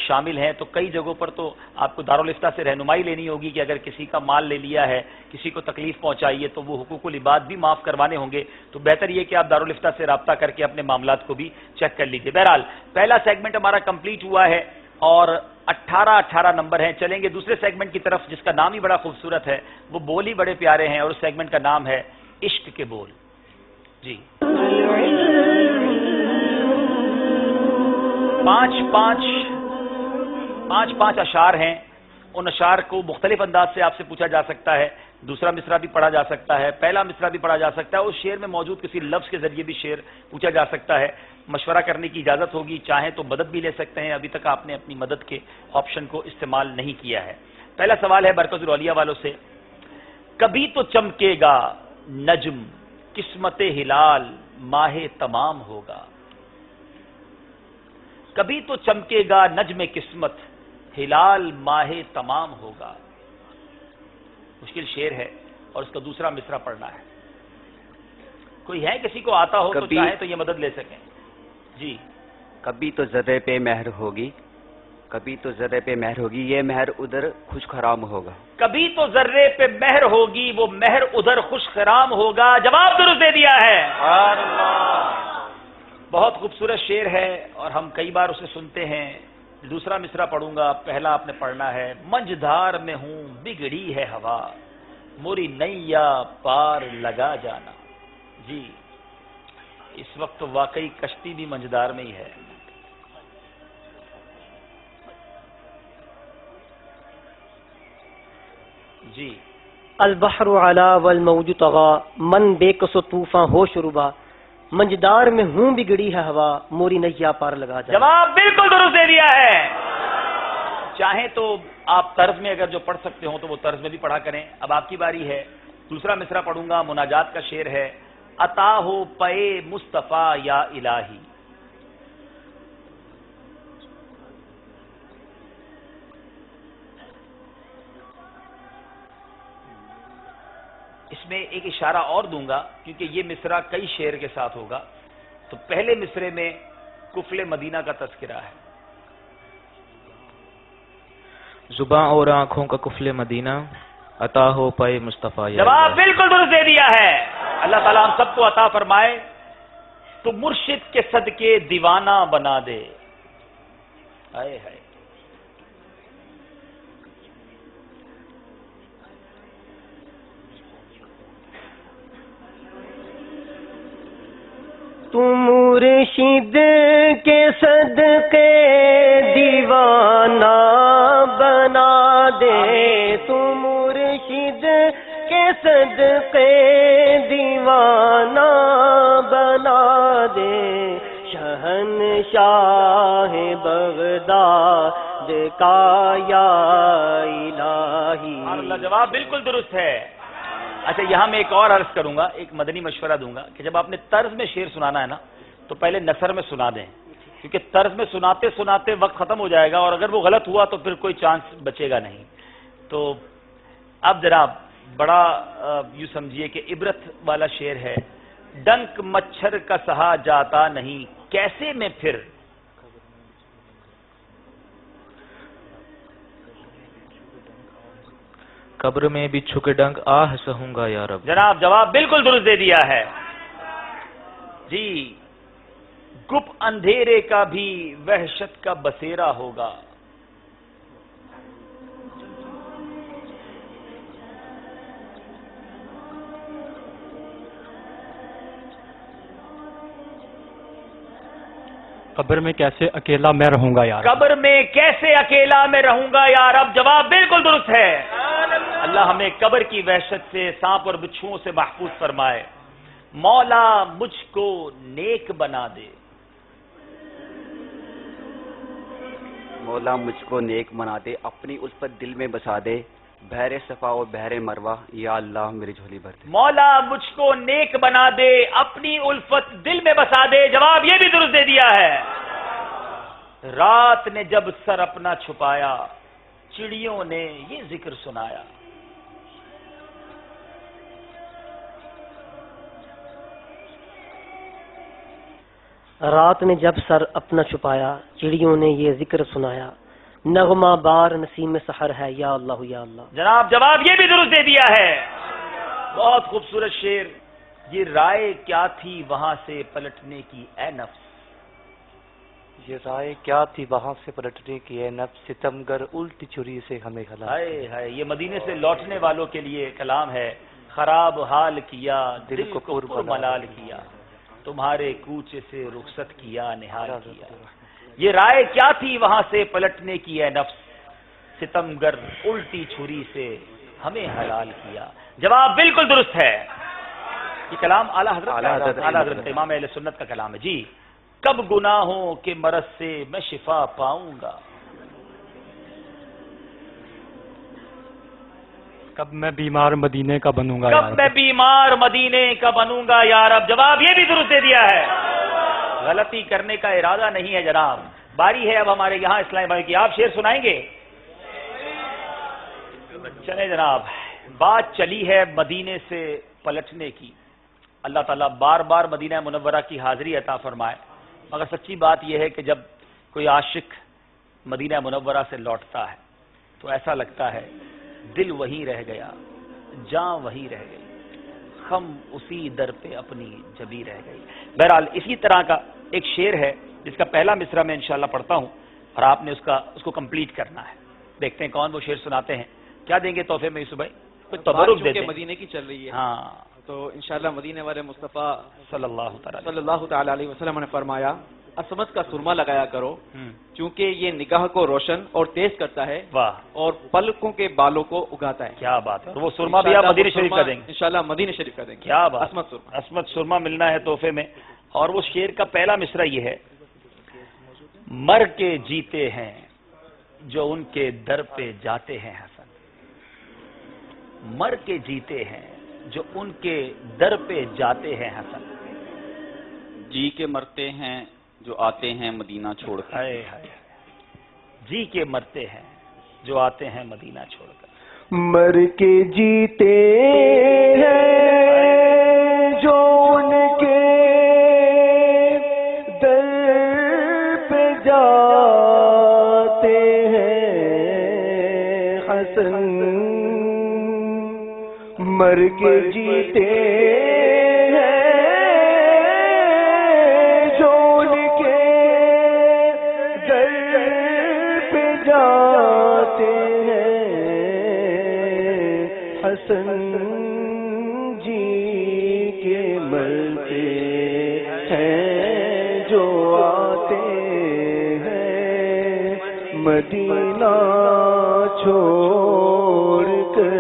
شامل ہیں. تو کئی جگہوں پر تو آپ کو دارالفتہ سے رہنمائی لینی ہوگی کہ اگر کسی کا مال لے لیا ہے، کسی کو تکلیف پہنچائی ہے تو وہ حقوق العباد بھی معاف کروانے ہوں گے. تو بہتر یہ کہ آپ دارالفتہ سے رابطہ کر کے اپنے معاملات کو بھی چیک کر لیجیے. بہرحال پہلا سیگمنٹ ہمارا کمپلیٹ ہوا ہے اور 18 نمبر ہیں. چلیں گے دوسرے سیگمنٹ کی طرف جس کا نام ہی بڑا خوبصورت ہے، وہ بول ہی بڑے پیارے ہیں اور اس سیگمنٹ کا نام ہے عشق کے بول. جی، 5 اشعار ہیں. ان اشعار کو مختلف انداز سے آپ سے پوچھا جا سکتا ہے. دوسرا مصرع بھی پڑھا جا سکتا ہے، پہلا مصرع بھی پڑھا جا سکتا ہے، اس شعر میں موجود کسی لفظ کے ذریعے بھی شعر پوچھا جا سکتا ہے. مشورہ کرنے کی اجازت ہوگی، چاہیں تو مدد بھی لے سکتے ہیں. ابھی تک آپ نے اپنی مدد کے آپشن کو استعمال نہیں کیا ہے. پہلا سوال ہے مرکز الاولیاء والوں سے. کبھی تو چمکے گا نجم قسمت ہلال ماہ تمام ہوگا. کبھی تو چمکے گا نجم قسمت ہلال ماہ تمام ہوگا. مشکل شعر ہے اور اس کا دوسرا مصرع پڑھنا ہے. کوئی ہے کسی کو آتا ہو تو چاہے تو یہ مدد لے سکیں. جی. کبھی تو ذرے پہ مہر ہوگی، کبھی تو ذرے پہ مہر ہوگی، یہ مہر ادھر خوش خرام ہوگا. کبھی تو ذرے پہ مہر ہوگی، وہ مہر ادھر خوش خرام ہوگا. جواب درست دے دیا ہے. بہت خوبصورت شعر ہے اور ہم کئی بار اسے سنتے ہیں. دوسرا مصرع پڑھوں گا، پہلا آپ نے پڑھنا ہے. منجدھار میں ہوں بگڑی ہے ہوا، موری نیا پار لگا جانا. جی، اس وقت تو واقعی کشتی بھی منجدار میں ہی ہے. جی. البحر علا والموج طغا، من بے کس و طوفاں ہو شربا، منجدار میں ہوں بگڑی ہے ہوا، موری نیا پار لگا جانا. جواب بالکل درست دے دیا ہے. چاہیں تو آپ طرز میں اگر جو پڑھ سکتے ہوں تو وہ طرز میں بھی پڑھا کریں. اب آپ کی باری ہے. دوسرا مصرع پڑھوں گا، مناجات کا شعر ہے. عطا ہو پے مصطفیٰ یا الہی. اس میں ایک اشارہ اور دوں گا کیونکہ یہ مصرع کئی شعر کے ساتھ ہوگا. تو پہلے مصرے میں کفل مدینہ کا تذکرہ ہے. زباں اور آنکھوں کا کفل مدینہ، عطا ہو پائے مصطفیٰ. جواب بالکل درست دے دیا ہے. اللہ تعالیٰ ہم سب کو عطا فرمائے. تو مرشد کے صدقے دیوانہ بنا دے. ہائے ہائے. تو مرشد کے صدقے دیوانہ بنا دے، تو مرشد کے صدقے دیوانہ بنا دے، شہنشاہ بغداد کا یا الہی. اللہ، جواب بالکل درست ہے. اچھا، یہاں میں ایک اور عرض کروں گا، ایک مدنی مشورہ دوں گا کہ جب آپ نے طرز میں شعر سنانا ہے نا تو پہلے نثر میں سنا دیں، کیونکہ طرز میں سناتے سناتے وقت ختم ہو جائے گا اور اگر وہ غلط ہوا تو پھر کوئی چانس بچے گا نہیں. تو اب جناب بڑا یوں سمجھیے کہ عبرت والا شعر ہے. ڈنک مچھر کا سہا جاتا نہیں، کیسے میں پھر قبر میں بھی چھکے ڈنک آہ سہوں گا یا رب. جناب جواب بالکل درست دے دیا ہے. جی. گپ اندھیرے کا بھی وحشت کا بسیرا ہوگا. قبر میں کیسے اکیلا میں رہوں گا یار. قبر میں کیسے اکیلا میں رہوں گا یا رب. جواب بالکل درست ہے. اللہ ہمیں قبر کی وحشت سے، سانپ اور بچھوؤں سے محفوظ فرمائے. مولا مجھ کو نیک بنا دے. مولا مجھ کو نیک بنا دے، اپنی الفت دل میں بسا دے، بحر صفا اور بحر مروہ یا اللہ میری جھولی بھر دے۔ مولا مجھ کو نیک بنا دے، اپنی الفت دل میں بسا دے۔ جواب یہ بھی درست دے دیا ہے۔ رات نے جب سر اپنا چھپایا، چڑیوں نے یہ ذکر سنایا۔ رات نے جب سر اپنا چھپایا، چڑیوں نے یہ ذکر سنایا، نغمہ بار نسیم سحر ہے یا اللہ یا اللہ۔ جناب جواب یہ بھی درست دے دیا ہے۔ بہت خوبصورت شعر۔ یہ رائے کیا تھی وہاں سے پلٹنے کی اے نفس، یہ رائے کیا تھی وہاں سے پلٹنے کی اے نفس، ستمگر الٹی چھری سے ہمیں ہلاک۔ ہائے ہائے، یہ مدینے سے لوٹنے والوں کے لیے کلام ہے۔ خراب حال کیا، دل کو پر ملال کیا، تمہارے کوچے سے رخصت کیا، نہال کیا۔ یہ رائے کیا تھی وہاں سے پلٹنے کی اے نفس، ستمگر الٹی چھری سے ہمیں حلال کیا۔ جواب بالکل درست ہے۔ یہ کلام اعلیٰ حضرت امام اہل سنت کا کلام ہے۔ جی، کب گناہوں کے مرض سے میں شفا پاؤں گا، کب میں بیمار مدینے کا بنوں گا، کب میں بیمار مدینے کا بنوں گا یا رب۔ جواب یہ بھی درست دے دیا ہے۔ غلطی کرنے کا ارادہ نہیں ہے جناب۔ باری ہے اب ہمارے یہاں اسلامی بھائی کی، آپ شعر سنائیں گے؟ چلیں جناب، بات چلی ہے مدینے سے پلٹنے کی۔ اللہ تعالیٰ بار بار مدینہ منورہ کی حاضری عطا فرمائے، مگر سچی بات یہ ہے کہ جب کوئی عاشق مدینہ منورہ سے لوٹتا ہے تو ایسا لگتا ہے دل وہیں رہ گیا، جان وہیں رہ گئی، خم اسی در پہ اپنی جبی رہ گئی۔ بہرحال اسی طرح کا ایک شعر ہے جس کا پہلا مصرع میں انشاءاللہ پڑھتا ہوں اور آپ نے اس کو کمپلیٹ کرنا ہے۔ دیکھتے ہیں کون وہ شعر سناتے ہیں۔ کیا دیں گے تحفے میں یوسف بھائی؟ کچھ تبرک دے دیں۔ مدینے کی چل رہی ہے ہاں، تو انشاءاللہ مدینے والے مصطفیٰ صلی اللہ تعالی علیہ وسلم نے فرمایا، عصمت کا سرما لگایا کرو چونکہ یہ نگاہ کو روشن اور تیز کرتا ہے، واہ، اور پلکوں کے بالوں کو اگاتا ہے۔ کیا بات ہے۔ وہ سرما بھی آپ مدینہ شریف کا دیں گے انشاءاللہ، مدینہ شریف کا دیں گے۔ کیا بات، عصمت سرما، عصمت سرما ملنا ہے تحفے میں۔ اور وہ شعر کا پہلا مصرع یہ ہے، مر کے جیتے ہیں جو ان کے در پہ جاتے ہیں حسن، مر کے جیتے ہیں جو ان کے در پہ جاتے ہیں حسن، جی کے مرتے ہیں جو آتے ہیں مدینہ چھوڑ کر، ہائے ہائے، جی کے مرتے ہیں جو آتے ہیں مدینہ چھوڑ کر، مر کے جیتے ہیں جو ان کے در پہ جاتے ہیں حسن، مر کے جیتے جی کے مرتے ہیں جو آتے ہیں مدینہ چھوڑ کر،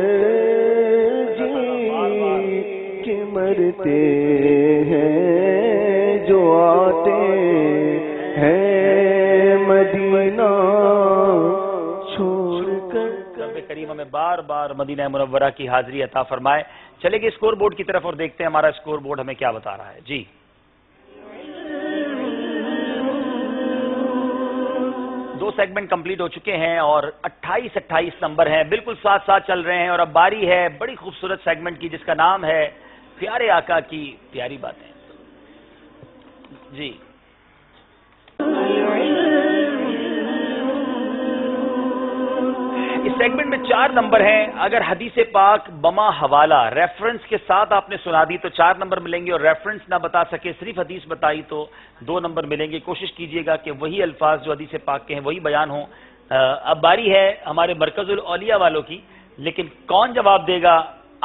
جی کے مرتے ہیں جو آتے ہیں مدینہ چھوڑ کر۔ کریم ہمیں بار بار مدینہ منورہ کی حاضری عطا فرمائے۔ چلے گئے اسکور بورڈ کی طرف اور دیکھتے ہیں ہمارا اسکور بورڈ ہمیں کیا بتا رہا ہے۔ جی، دو سیگمنٹ کمپلیٹ ہو چکے ہیں اور 28 نمبر ہیں، بالکل ساتھ ساتھ چل رہے ہیں، اور اب باری ہے بڑی خوبصورت سیگمنٹ کی جس کا نام ہے پیارے آقا کی پیاری باتیں۔ جی، اس سیگمنٹ میں 4 نمبر ہیں۔ اگر حدیث پاک بما حوالہ ریفرنس کے ساتھ آپ نے سنا دی تو 4 نمبر ملیں گے، اور ریفرنس نہ بتا سکے صرف حدیث بتائی تو 2 نمبر ملیں گے۔ کوشش کیجئے گا کہ وہی الفاظ جو حدیث پاک کے ہیں وہی بیان ہوں۔ اب باری ہے ہمارے مرکز الاولیاء والوں کی، لیکن کون جواب دے گا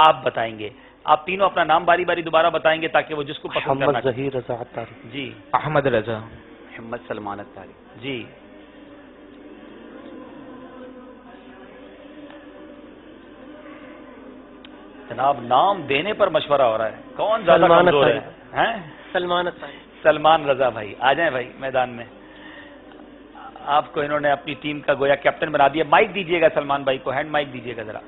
آپ بتائیں گے۔ آپ تینوں اپنا نام باری باری دوبارہ بتائیں گے تاکہ وہ جس کو پسند کرنا۔ محمد ظہیر رضا اتاری، جی، احمد رضا، محمد سلمان اتاری، جی، جناب نام دینے پر مشورہ ہو رہا ہے، کون زیادہ کمزور ہے؟ سلمان اتاری، سلمان رضا بھائی آ جائیں بھائی میدان میں۔ آپ کو انہوں نے اپنی ٹیم کا گویا کیپٹن بنا دیا. مائک دیجیے گا سلمان بھائی کو, ہینڈ مائک دیجیے گا ذرا.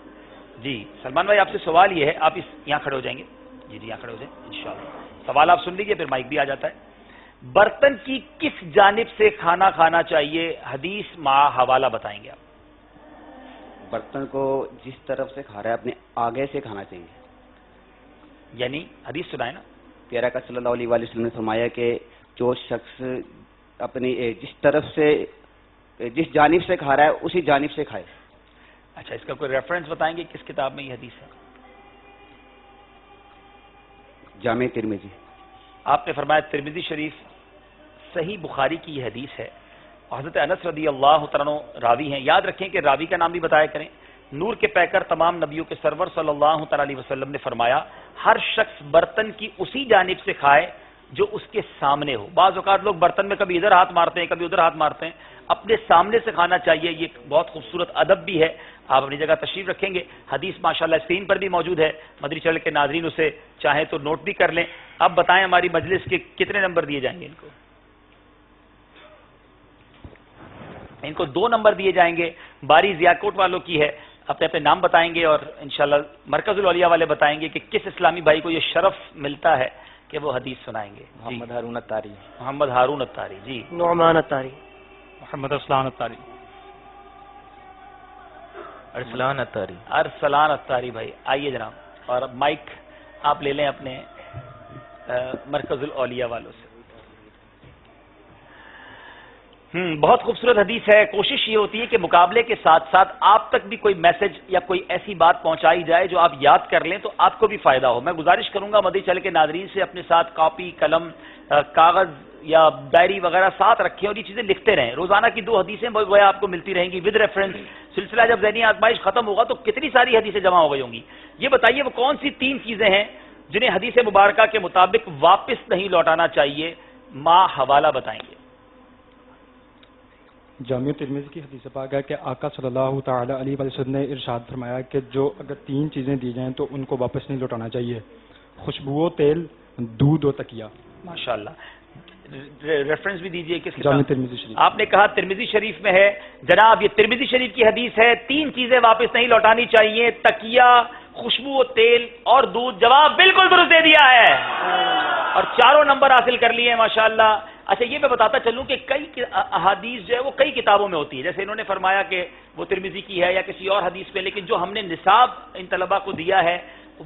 جی سلمان بھائی آپ سے سوال یہ ہے, آپ یہاں کھڑے ہو جائیں گے. جی یہاں کھڑے ہو جائیں انشاءاللہ. سوال آپ سن لیجیے پھر مائک بھی آ جاتا ہے. برتن کی کس جانب سے کھانا کھانا چاہیے, حدیث مع حوالہ بتائیں گے آپ. برتن کو جس طرف سے کھا رہا ہے اپنے آگے سے کھانا چاہیے. یعنی حدیث سنائے نا. پیارا کا صلی اللہ علیہ وسلم نے فرمایا کہ جو شخص اپنی جس طرف سے جس جانب سے کھا رہا ہے اسی جانب سے کھائے. اچھا, اس کا کوئی ریفرنس بتائیں گے کس کتاب میں یہ حدیث ہے؟ جامع ترمذی. آپ نے فرمایا ترمذی شریف, صحیح بخاری کی یہ حدیث ہے. حضرت انس رضی اللہ تعالیٰ عنہ راوی ہیں. یاد رکھیں کہ راوی کا نام بھی بتایا کریں. نور کے پیکر تمام نبیوں کے سرور صلی اللہ تعالیٰ علیہ وسلم نے فرمایا ہر شخص برتن کی اسی جانب سے کھائے جو اس کے سامنے ہو. بعض اوقات لوگ برتن میں کبھی ادھر ہاتھ مارتے ہیں کبھی ادھر ہاتھ مارتے ہیں. اپنے سامنے سے کھانا چاہیے. یہ بہت خوبصورت ادب بھی ہے. آپ اپنی جگہ تشریف رکھیں گے. حدیث ماشاءاللہ اسکرین پر بھی موجود ہے. مدنی چینل کے ناظرین اسے چاہیں تو نوٹ بھی کر لیں. اب بتائیں ہماری مجلس کے کتنے نمبر دیے جائیں گے ان کو؟ ان کو 2 نمبر دیے جائیں گے. باری ضیاءکوٹ والوں کی ہے, اپنے اپنے نام بتائیں گے اور انشاءاللہ مرکز الاولیاء والے بتائیں گے کہ کس اسلامی بھائی کو یہ شرف ملتا ہے کہ وہ حدیث سنائیں گے. محمد ہارون اتاری. محمد ہارون اتاری. جی نعمان اتاری. محمد ارسلان اتاری. ارسلان اتاری. ارسلان اتاری بھائی آئیے جناب, اور مائک آپ لے لیں اپنے مرکز الاولیاء والوں سے. بہت خوبصورت حدیث ہے. کوشش یہ ہوتی ہے کہ مقابلے کے ساتھ ساتھ آپ تک بھی کوئی میسج یا کوئی ایسی بات پہنچائی جائے جو آپ یاد کر لیں تو آپ کو بھی فائدہ ہو. میں گزارش کروں گا مدنی چینل کے ناظرین سے اپنے ساتھ کاپی قلم کاغذ یا ڈائری وغیرہ ساتھ رکھیں اور یہ چیزیں لکھتے رہیں. روزانہ کی 2 حدیثیں گویا آپ کو ملتی رہیں گی ود ریفرنس. سلسلہ جب ذہنی آزمائش ختم ہوگا تو کتنی ساری حدیثیں جمع ہو گئی ہوں گی. یہ بتائیے وہ کون سی 3 چیزیں ہیں جنہیں حدیث مبارکہ کے مطابق واپس نہیں لوٹانا چاہیے, مع حوالہ بتائیں گے. جامع ترمذی کی حدیث پاک ہے کہ آقا صلی اللہ تعالی علیہ وسلم نے ارشاد فرمایا کہ جو اگر 3 چیزیں دی جائیں تو ان کو واپس نہیں لوٹانا چاہیے, خوشبو و تیل, دودھ و تکیہ. ماشاءاللہ. ریفرنس بھی دیجئے کس جامع ترمذی شریف. آپ نے کہا ترمذی شریف میں ہے. جناب یہ ترمذی شریف کی حدیث ہے. 3 چیزیں واپس نہیں لوٹانی چاہیے, تکیہ, خوشبو و تیل اور دودھ. جواب بالکل درست دے دیا ہے اور 4 نمبر حاصل کر لیے ماشاءاللہ. اچھا یہ میں بتاتا چلوں کہ کئی احادیث جو ہے وہ کئی کتابوں میں ہوتی ہے. جیسے انہوں نے فرمایا کہ وہ ترمذی کی ہے یا کسی اور حدیث پہ, لیکن جو ہم نے نصاب ان طلبہ کو دیا ہے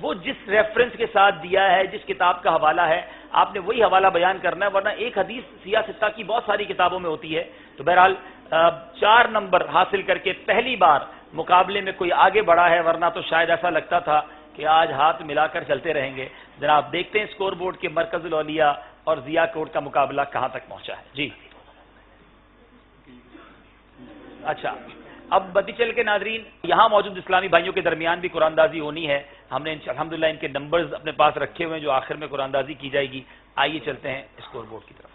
وہ جس ریفرنس کے ساتھ دیا ہے, جس کتاب کا حوالہ ہے, آپ نے وہی حوالہ بیان کرنا ہے, ورنہ ایک حدیث سیاہ ستہ کی بہت ساری کتابوں میں ہوتی ہے. تو بہرحال 4 نمبر حاصل کر کے پہلی بار مقابلے میں کوئی آگے بڑھا ہے, ورنہ تو شاید ایسا لگتا تھا کہ آج ہاتھ ملا کر چلتے رہیں گے. جناب دیکھتے ہیں اسکور بورڈ کے مرکز الاولیاء اور ضیاءکوٹ کا مقابلہ کہاں تک پہنچا ہے. جی اچھا, اب مدنی چینل کے ناظرین یہاں موجود اسلامی بھائیوں کے درمیان بھی قرآن اندازی ہونی ہے. ہم نے الحمدللہ ان کے نمبرز اپنے پاس رکھے ہوئے ہیں جو آخر میں قرآن اندازی کی جائے گی. آئیے چلتے ہیں اسکور بورڈ کی طرف.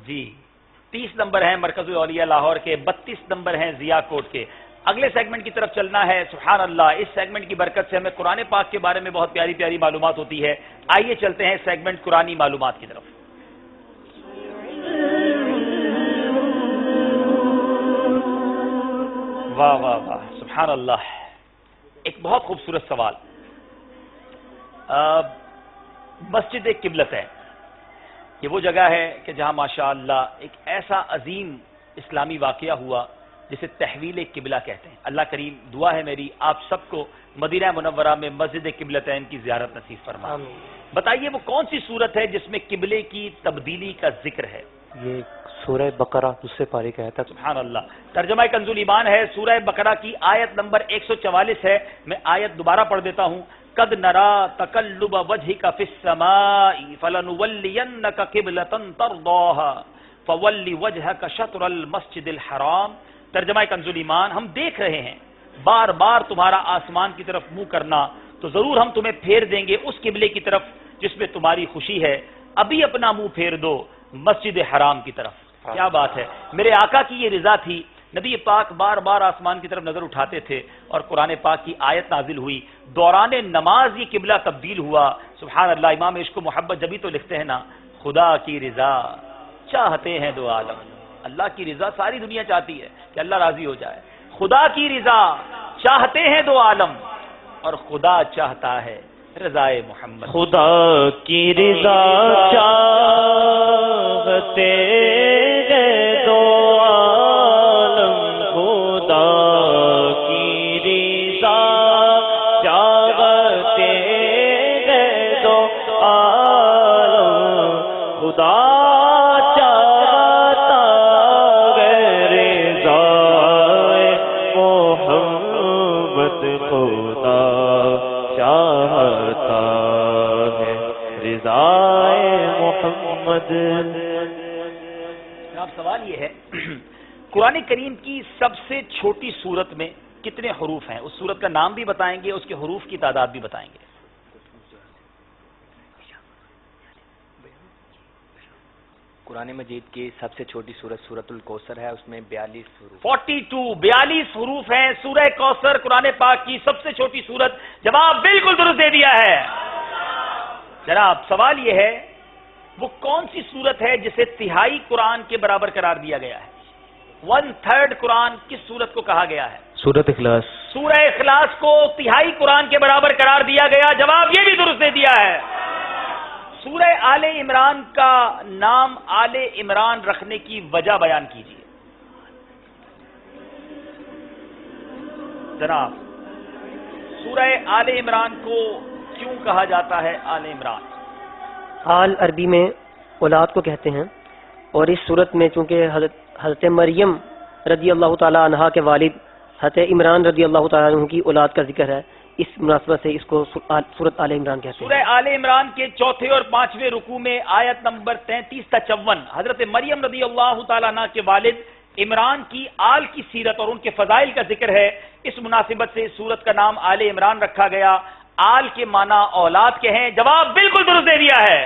جی 30 نمبر ہیں مرکز الاولیاء لاہور کے, 32 نمبر ہیں ضیاءکوٹ کے. اگلے سیگمنٹ کی طرف چلنا ہے. سبحان اللہ, اس سیگمنٹ کی برکت سے ہمیں قرآن پاک کے بارے میں بہت پیاری پیاری معلومات ہوتی ہے. آئیے چلتے ہیں سیگمنٹ قرآنی معلومات کی طرف. واہ واہ واہ, سبحان اللہ. ایک بہت خوبصورت سوال. مسجد قبلت ہے, یہ وہ جگہ ہے کہ جہاں ماشاءاللہ ایک ایسا عظیم اسلامی واقعہ ہوا جسے تحویل قبلہ کہتے ہیں. اللہ کریم دعا ہے میری آپ سب کو مدینہ منورہ میں مسجد قبلتین کی زیارت نصیب فرمائے. بتائیے وہ کون سی صورت ہے جس میں قبلے کی تبدیلی کا ذکر ہے؟ یہ سورہ بقرہ دوسرے پارے کا ہے. سبحان اللہ. ترجمہ کنز ایمان ہے, سورہ بقرہ کی آیت نمبر 144 ہے. میں آیت دوبارہ پڑھ دیتا ہوں. قد نرا تقلب وجهك في السماء فلنولينك قبلة ترضاها فول وجهك شطر المسجد الحرام. ترجمہ کنز ایمان, ہم دیکھ رہے ہیں بار بار تمہارا آسمان کی طرف منہ کرنا, تو ضرور ہم تمہیں پھیر دیں گے اس قبلے کی طرف جس میں تمہاری خوشی ہے. ابھی اپنا منہ پھیر دو مسجد حرام کی طرف. کیا بات ہے, میرے آقا کی یہ رضا تھی نبی پاک بار بار آسمان کی طرف نظر اٹھاتے تھے اور قرآن پاک کی آیت نازل ہوئی، دوران نماز یہ قبلہ تبدیل ہوا. سبحان اللہ. امام عشق و محبت جبھی تو لکھتے ہیں نا، خدا کی رضا چاہتے ہیں دو عالم. اللہ کی رضا ساری دنیا چاہتی ہے کہ اللہ راضی ہو جائے. خدا کی رضا چاہتے ہیں دو عالم اور خدا چاہتا ہے رضائے محمد. خدا کی رضا چاہتے ہیں دو عالم، خدا کی رضا چاہتے ہیں دو عالم، خدا چاہتا ہے رضائے محمد، خدا چاہتا ہے رضائے محمد. اب سوال یہ ہے قرآن کریم کی سب سے چھوٹی سورت میں کتنے حروف ہیں؟ اس سورت کا نام بھی بتائیں گے، اس کے حروف کی تعداد بھی بتائیں گے. قرآن مجید کی سب سے چھوٹی سورت سورۃ الکوثر ہے، اس میں 42 حروف. 42 حروف ہیں سورہ کوثر قرآن پاک کی سب سے چھوٹی سورت. جواب بالکل درست دے دیا ہے. جناب سوال یہ ہے وہ کون سی سورت ہے جسے تہائی قرآن کے برابر قرار دیا گیا ہے؟ 1/3 قرآن کس سورت کو کہا گیا ہے؟ سورۃ اخلاص. سورہ اخلاص کو تہائی قرآن کے برابر قرار دیا گیا. جواب یہ بھی درست دے دیا ہے. سورہ آل عمران کا نام آل عمران رکھنے کی وجہ بیان کیجیے. جناب سورہ آل عمران کو کیوں کہا جاتا ہے آل عمران؟ آل عربی میں اولاد کو کہتے ہیں، اور اس صورت میں چونکہ حضرت مریم رضی اللہ تعالی عنہا کے والد حضرت عمران رضی اللہ تعالی عنہ کی اولاد کا ذکر ہے، اس مناسبت سے اس کو سورۃ آل عمران کہتے ہیں. سورہ آل عمران کے 4 اور 5 رکوع میں آیت نمبر 33 تا 54 حضرت مریم رضی اللہ تعالی عنہ کے والد عمران کی آل کی سیرت اور ان کے فضائل کا ذکر ہے. اس مناسبت سے اس سورت کا نام آل عمران رکھا گیا. آل کے معنی اولاد کے ہیں. جواب بالکل درست دے دیا ہے.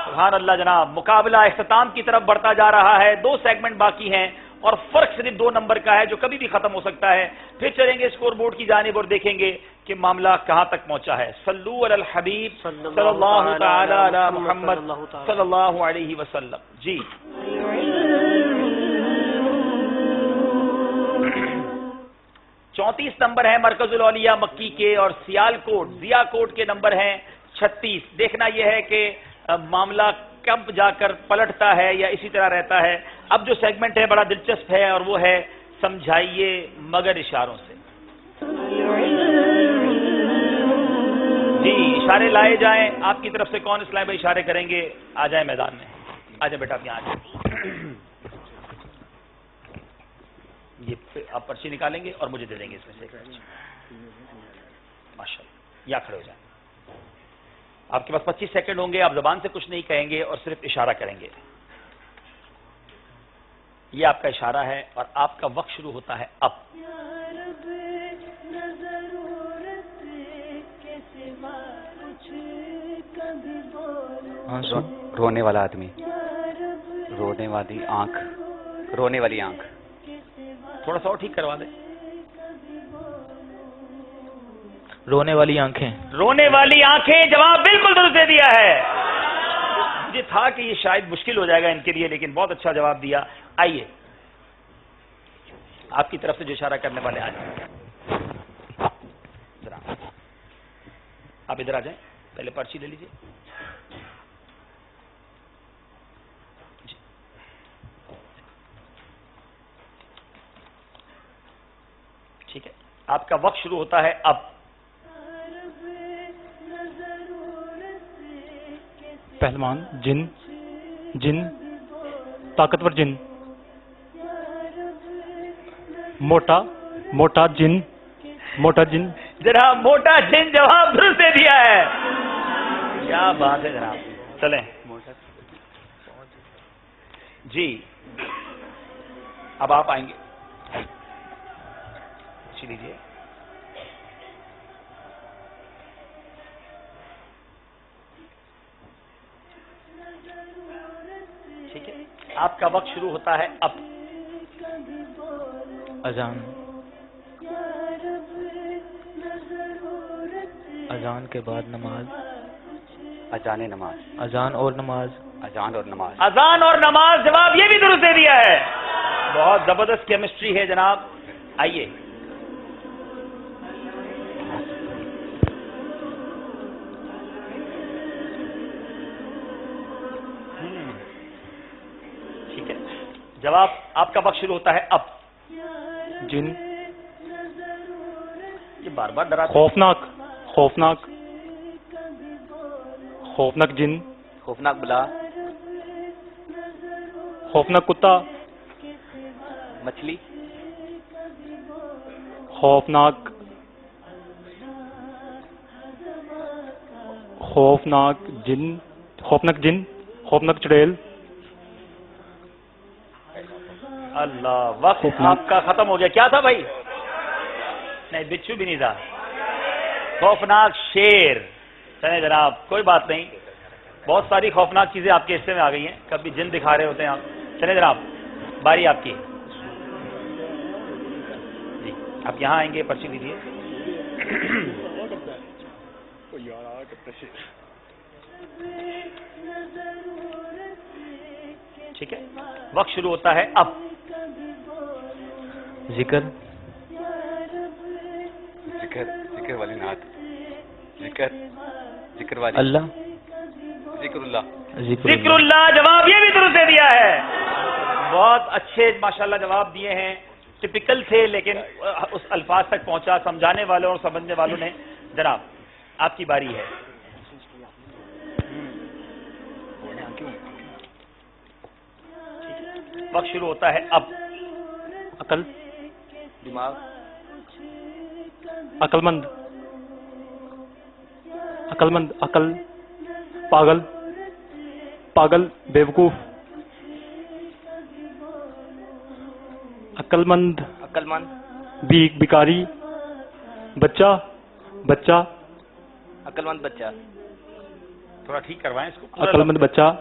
سبحان اللہ. جناب مقابلہ اختتام کی طرف بڑھتا جا رہا ہے. 2 سیگمنٹ باقی ہیں اور فرق صرف 2 نمبر کا ہے جو کبھی بھی ختم ہو سکتا ہے. پھر چلیں گے اسکور بورڈ کی جانب اور دیکھیں گے کہ معاملہ کہاں تک پہنچا ہے. صلو علی الحبیب صلی اللہ تعالی علی محمد صلی اللہ علیہ وسلم. جی 34 نمبر ہے مرکز الاولیاء مکی کے اور سیال کوٹ ضیا کوٹ کے نمبر ہیں 36. دیکھنا یہ ہے کہ معاملہ کب جا کر پلٹتا ہے یا اسی طرح رہتا ہے. اب جو سیگمنٹ ہے بڑا دلچسپ ہے اور وہ ہے سمجھائیے مگر اشاروں سے. جی اشارے لائے جائیں. آپ کی طرف سے کون اسلام بھائی اشارے کریں گے؟ آ جائیں میدان میں. آ جائیں بیٹا آپ یہاں آ جائیں. یہ آپ پرچی نکالیں گے اور مجھے دے دیں گے اس میں سے. ماشاء اللہ. یا کھڑے ہو جائیں. آپ کے پاس 25 سیکنڈ ہوں گے. آپ زبان سے کچھ نہیں کہیں گے اور صرف اشارہ کریں گے. یہ آپ کا اشارہ ہے اور آپ کا وقت شروع ہوتا ہے اب. رونے والا آدمی، رونے والی آنکھ، رونے والی آنکھ. تھوڑا سا اور ٹھیک کروا دیں. رونے والی آنکھیں. رونے والی آنکھیں. جواب بالکل درست دے دیا ہے. مجھے تھا کہ یہ شاید مشکل ہو جائے گا ان کے لیے لیکن بہت اچھا جواب دیا. آئیے آپ کی طرف سے جو اشارہ کرنے والے آ جائیں. آپ ادھر آ جائیں. پہلے پرچی لے لیجیے. ٹھیک ہے. آپ کا وقت شروع ہوتا ہے اب. پہلوان، جن، جن، طاقتور جن، موٹا، موٹا جن، موٹا جن. جناب موٹا جن جواب درست دے دیا ہے. کیا بات ہے جناب. چلیں جی اب آپ آئیں گے. لیجیے. ٹھیک ہے. آپ کا وقت شروع ہوتا ہے اب. اذان اذان کے بعد نماز اذان نماز اذان اور نماز اذان اور نماز اذان اور نماز جواب یہ بھی درست دے دیا ہے. بہت زبردست کیمسٹری ہے جناب. آئیے ٹھیک ہے. جواب آپ کا وقت شروع ہوتا ہے اب. جن. یہ بار بار ڈرا. خوفناک خوفناک خوفناک جن. خوفناک بلا. خوفناک کتا. مچھلی. خوفناک خوفناک جن. خوفناک جن. خوفناک چڑیل. اللہ وقت آپ کا ختم ہو گیا. کیا تھا بھائی؟ نہیں بچھو بھی نہیں تھا. خوفناک شیر. چلیں جناب کوئی بات نہیں, بہت ساری خوفناک چیزیں آپ کے حصے میں آ گئی ہیں. کبھی جن دکھا رہے ہوتے ہیں آپ. چلیں جناب باری آپ کی. جی آپ یہاں آئیں گے, پرچی دیجیے. ٹھیک ہے, وقت شروع ہوتا ہے اب. ذکر ذکر ذکر والی نعت. ذکر ذکر والی اللہ. ذکر اللہ. ذکر اللہ. جواب یہ بھی درست دے دیا ہے. بہت اچھے ماشاءاللہ جواب دیے ہیں. ٹپیکل تھے لیکن اس الفاظ تک پہنچا. سمجھانے والوں اور سمجھنے والوں نے. جناب آپ کی باری ہے. وقت شروع ہوتا ہے اب. عقل. دماغ. عقل مند. عقل مند. عقل. پاگل. پاگل. بیوقوف. عقل مند. عقل مند. بیکاری. بچہ. بچہ. عقل مند بچہ. تھوڑا ٹھیک کروائیں اس کو. عقل مند بچہ.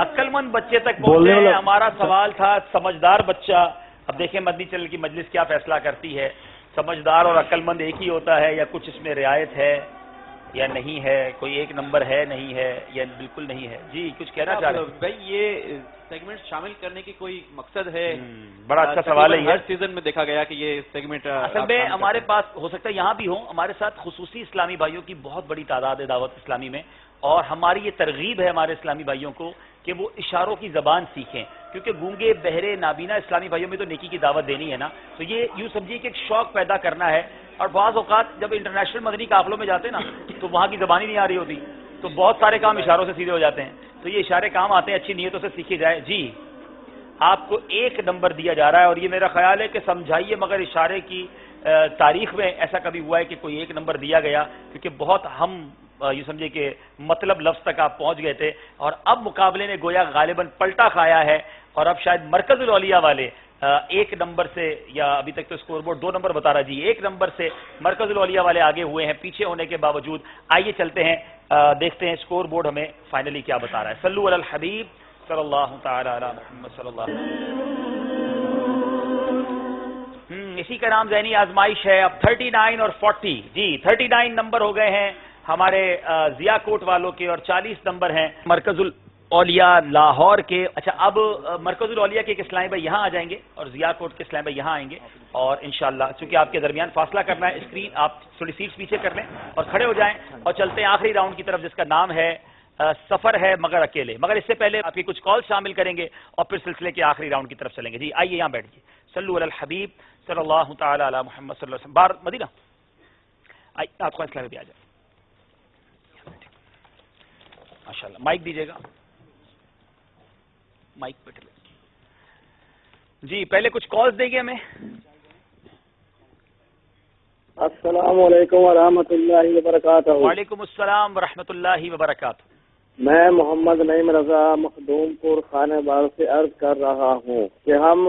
عقل مند بچے تک پہنچے ہیں. ہمارا سوال تھا سمجھدار بچہ. اب دیکھیں مدنی چینل کی مجلس کیا فیصلہ کرتی ہے. سمجھدار اور عقل مند ایک ہی ہوتا ہے یا کچھ اس میں رعایت ہے یا نہیں ہے؟ کوئی ایک نمبر ہے نہیں ہے یا بالکل نہیں ہے؟ جی کچھ کہنا چاہ رہے ہیں بھائی؟ یہ سیگمنٹ شامل کرنے کی کوئی مقصد ہے؟ بڑا اچھا سوال ہے. ہر سیزن میں دیکھا گیا کہ یہ سیگمنٹ اصل میں ہمارے پاس ہو سکتا ہے یہاں بھی ہوں. ہمارے ساتھ خصوصی اسلامی بھائیوں کی بہت بڑی تعداد ہے دعوت اسلامی میں, اور ہماری یہ ترغیب ہے ہمارے اسلامی بھائیوں کو کہ وہ اشاروں کی زبان سیکھیں, کیونکہ گونگے بہرے نابینا اسلامی بھائیوں میں تو نیکی کی دعوت دینی ہے نا. تو یہ یوں سمجھیے کہ ایک شوق پیدا کرنا ہے. اور بعض اوقات جب انٹرنیشنل مدنی قافلوں میں جاتے ہیں نا تو وہاں کی زبان ہی نہیں آ رہی ہوتی, تو بہت سارے کام اشاروں سے سیدھے ہو جاتے ہیں. تو یہ اشارے کام آتے ہیں, اچھی نیتوں سے سیکھے جائے. جی آپ کو ایک نمبر دیا جا رہا ہے, اور یہ میرا خیال ہے کہ سمجھائیے, مگر اشارے کی تاریخ میں ایسا کبھی ہوا ہے کہ کوئی ایک نمبر دیا گیا, کیونکہ بہت ہم یہ سمجھے کہ مطلب لفظ تک آپ پہنچ گئے تھے. اور اب مقابلے نے گویا غالباً پلٹا کھایا ہے, اور اب شاید مرکز الاولیاء والے ایک نمبر سے, یا ابھی تک تو اسکور بورڈ 2 نمبر بتا رہا جی, ایک نمبر سے مرکز الاولیاء والے آگے ہوئے ہیں پیچھے ہونے کے باوجود. آئیے چلتے ہیں, دیکھتے ہیں اسکور بورڈ ہمیں فائنلی کیا بتا رہا ہے. صلو علی الحبیب صلی اللہ تعالی علی محمد صلی اللہ. اسی کا نام ذہنی آزمائش ہے. اب 39 اور 40. جی 39 نمبر ہو گئے ہیں ہمارے ضیاء کوٹ والوں کے, اور 40 نمبر ہیں مرکز الاولیاء لاہور کے. اچھا اب مرکز الاولیاء کے اسلام بھائی یہاں آ جائیں گے, اور ضیاء کوٹ کے اسلام بھائی یہاں آئیں گے, اور انشاءاللہ چونکہ آپ کے درمیان فاصلہ کرنا ہے, اسکرین آپ تھوڑی سیٹس پیچھے کر لیں اور کھڑے ہو جائیں, اور چلتے ہیں آخری راؤنڈ کی طرف جس کا نام ہے سفر ہے مگر اکیلے. مگر اس سے پہلے آپ کی کچھ کال شامل کریں گے اور پھر سلسلے کے آخری راؤنڈ کی طرف چلیں گے. جی آئیے یہاں بیٹھ جائیے. صلو علی الحبیب صلی اللہ تعالی علی محمد صلی اللہ علیہ وسلم. بار مدینہ آئیے, آپ کو اسلام بھی آ جائے. ماشاءاللہ مائک دیجیے گا, مائک پہ لیں. جی پہلے کچھ کالز دیں گے ہمیں. السلام علیکم ورحمۃ اللہ وبرکاتہ. وعلیکم السلام ورحمۃ اللہ وبرکاتہ. میں محمد نعیم رضا مخدوم پور خانہ بار سے عرض کر رہا ہوں کہ ہم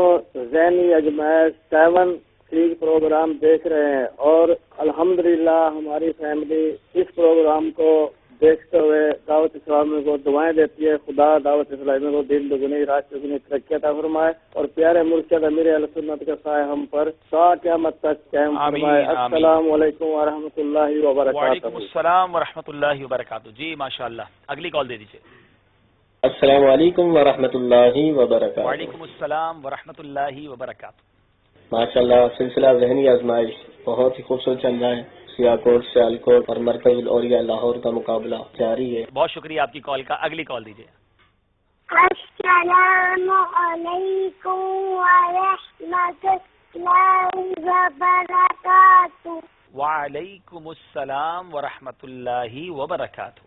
ذہنی اجمائش 7 فیلڈ پروگرام دیکھ رہے ہیں, اور الحمدللہ ہماری فیملی اس پروگرام کو دیکھتے ہوئے دعوت اسلامی کو دعائیں دیتی ہے. خدا دعوت اسلامی کو دین دگنی رات چگنی ترقی عطا فرمائے اور پیارے مرشد امیر اہل سنت کا سایہ ہم پر تا قیامت تک قائم فرمائے. السلام علیکم ورحمۃ اللہ وبرکاتہ. وعلیکم السلام ورحمۃ اللہ وبرکاتہ. جی ماشاءاللہ اگلی کال دے دیجیے. السلام علیکم ورحمۃ اللہ وبرکاتہ. وعلیکم السلام ورحمۃ اللہ وبرکاتہ. ماشاءاللہ سلسلہ ذہنی آزمائش بہت ہی خوبصورت چل رہا ہے. سیالکوٹ سیالکوٹ اور مرکز الاولیاء لاہور کا مقابلہ جاری ہے. بہت شکریہ آپ کی کال کا. اگلی کال دیجیے. السلام علیکم ورحمۃ اللہ وبرکاتہ. وعلیکم السلام ورحمۃ اللہ وبرکاتہ.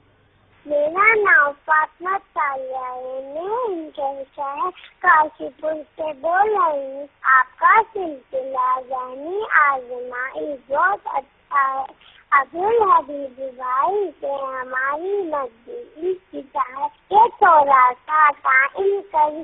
میرا نام فاطمہ طاہرہ ہے. میں ان کے شہر کاشی پور سے بول رہی ہوں. آپ کا سلسلہ ذہنی آزمائش بہت اچھا ہے. عبدالحبیب بھائی سے ہماری مسجد کی طرح یہ تھوڑا سا ٹائم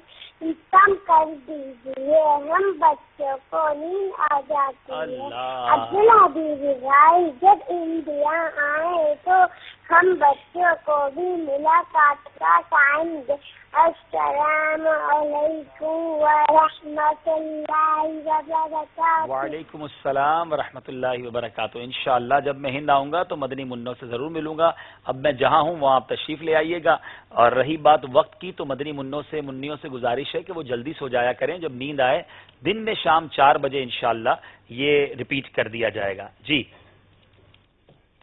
کم کر دیجیے. ہم بچوں کو نیند آ جاتی ہے. عبدالحبیب بھائی جب انڈیا آئے تو ہم بچوں کو بھی ملاقات کا ٹائم دیں. السلام علیکم ورحمۃ اللہ وبرکاتہ. وعلیکم السلام ورحمۃ اللہ وبرکاتہ. انشاءاللہ جب میں ہند آؤں گا تو مدنی منوں سے ضرور ملوں گا. اب میں جہاں ہوں وہاں آپ تشریف لے آئیے گا. اور رہی بات وقت کی تو مدنی منوں سے گزارش ہے کہ وہ جلدی سو جایا کریں. جب نیند آئے دن میں شام 4 بجے انشاءاللہ یہ ریپیٹ کر دیا جائے گا. جی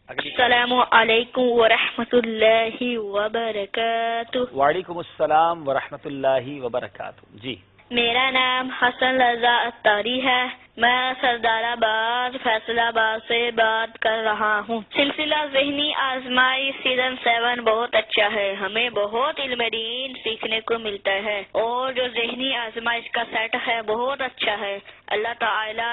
السلام علیکم ورحمۃ اللہ وبرکاتہ. وعلیکم السلام ورحمۃ اللہ وبرکاتہ. جی میرا نام حسن رضا اتاری ہے. میں سردار آباد فیصل آباد سے بات کر رہا ہوں. سلسلہ ذہنی آزمائش سیزن 7 بہت اچھا ہے. ہمیں بہت علم دین سیکھنے کو ملتا ہے اور جو ذہنی آزمائش کا سیٹ ہے بہت اچھا ہے. اللہ تعالی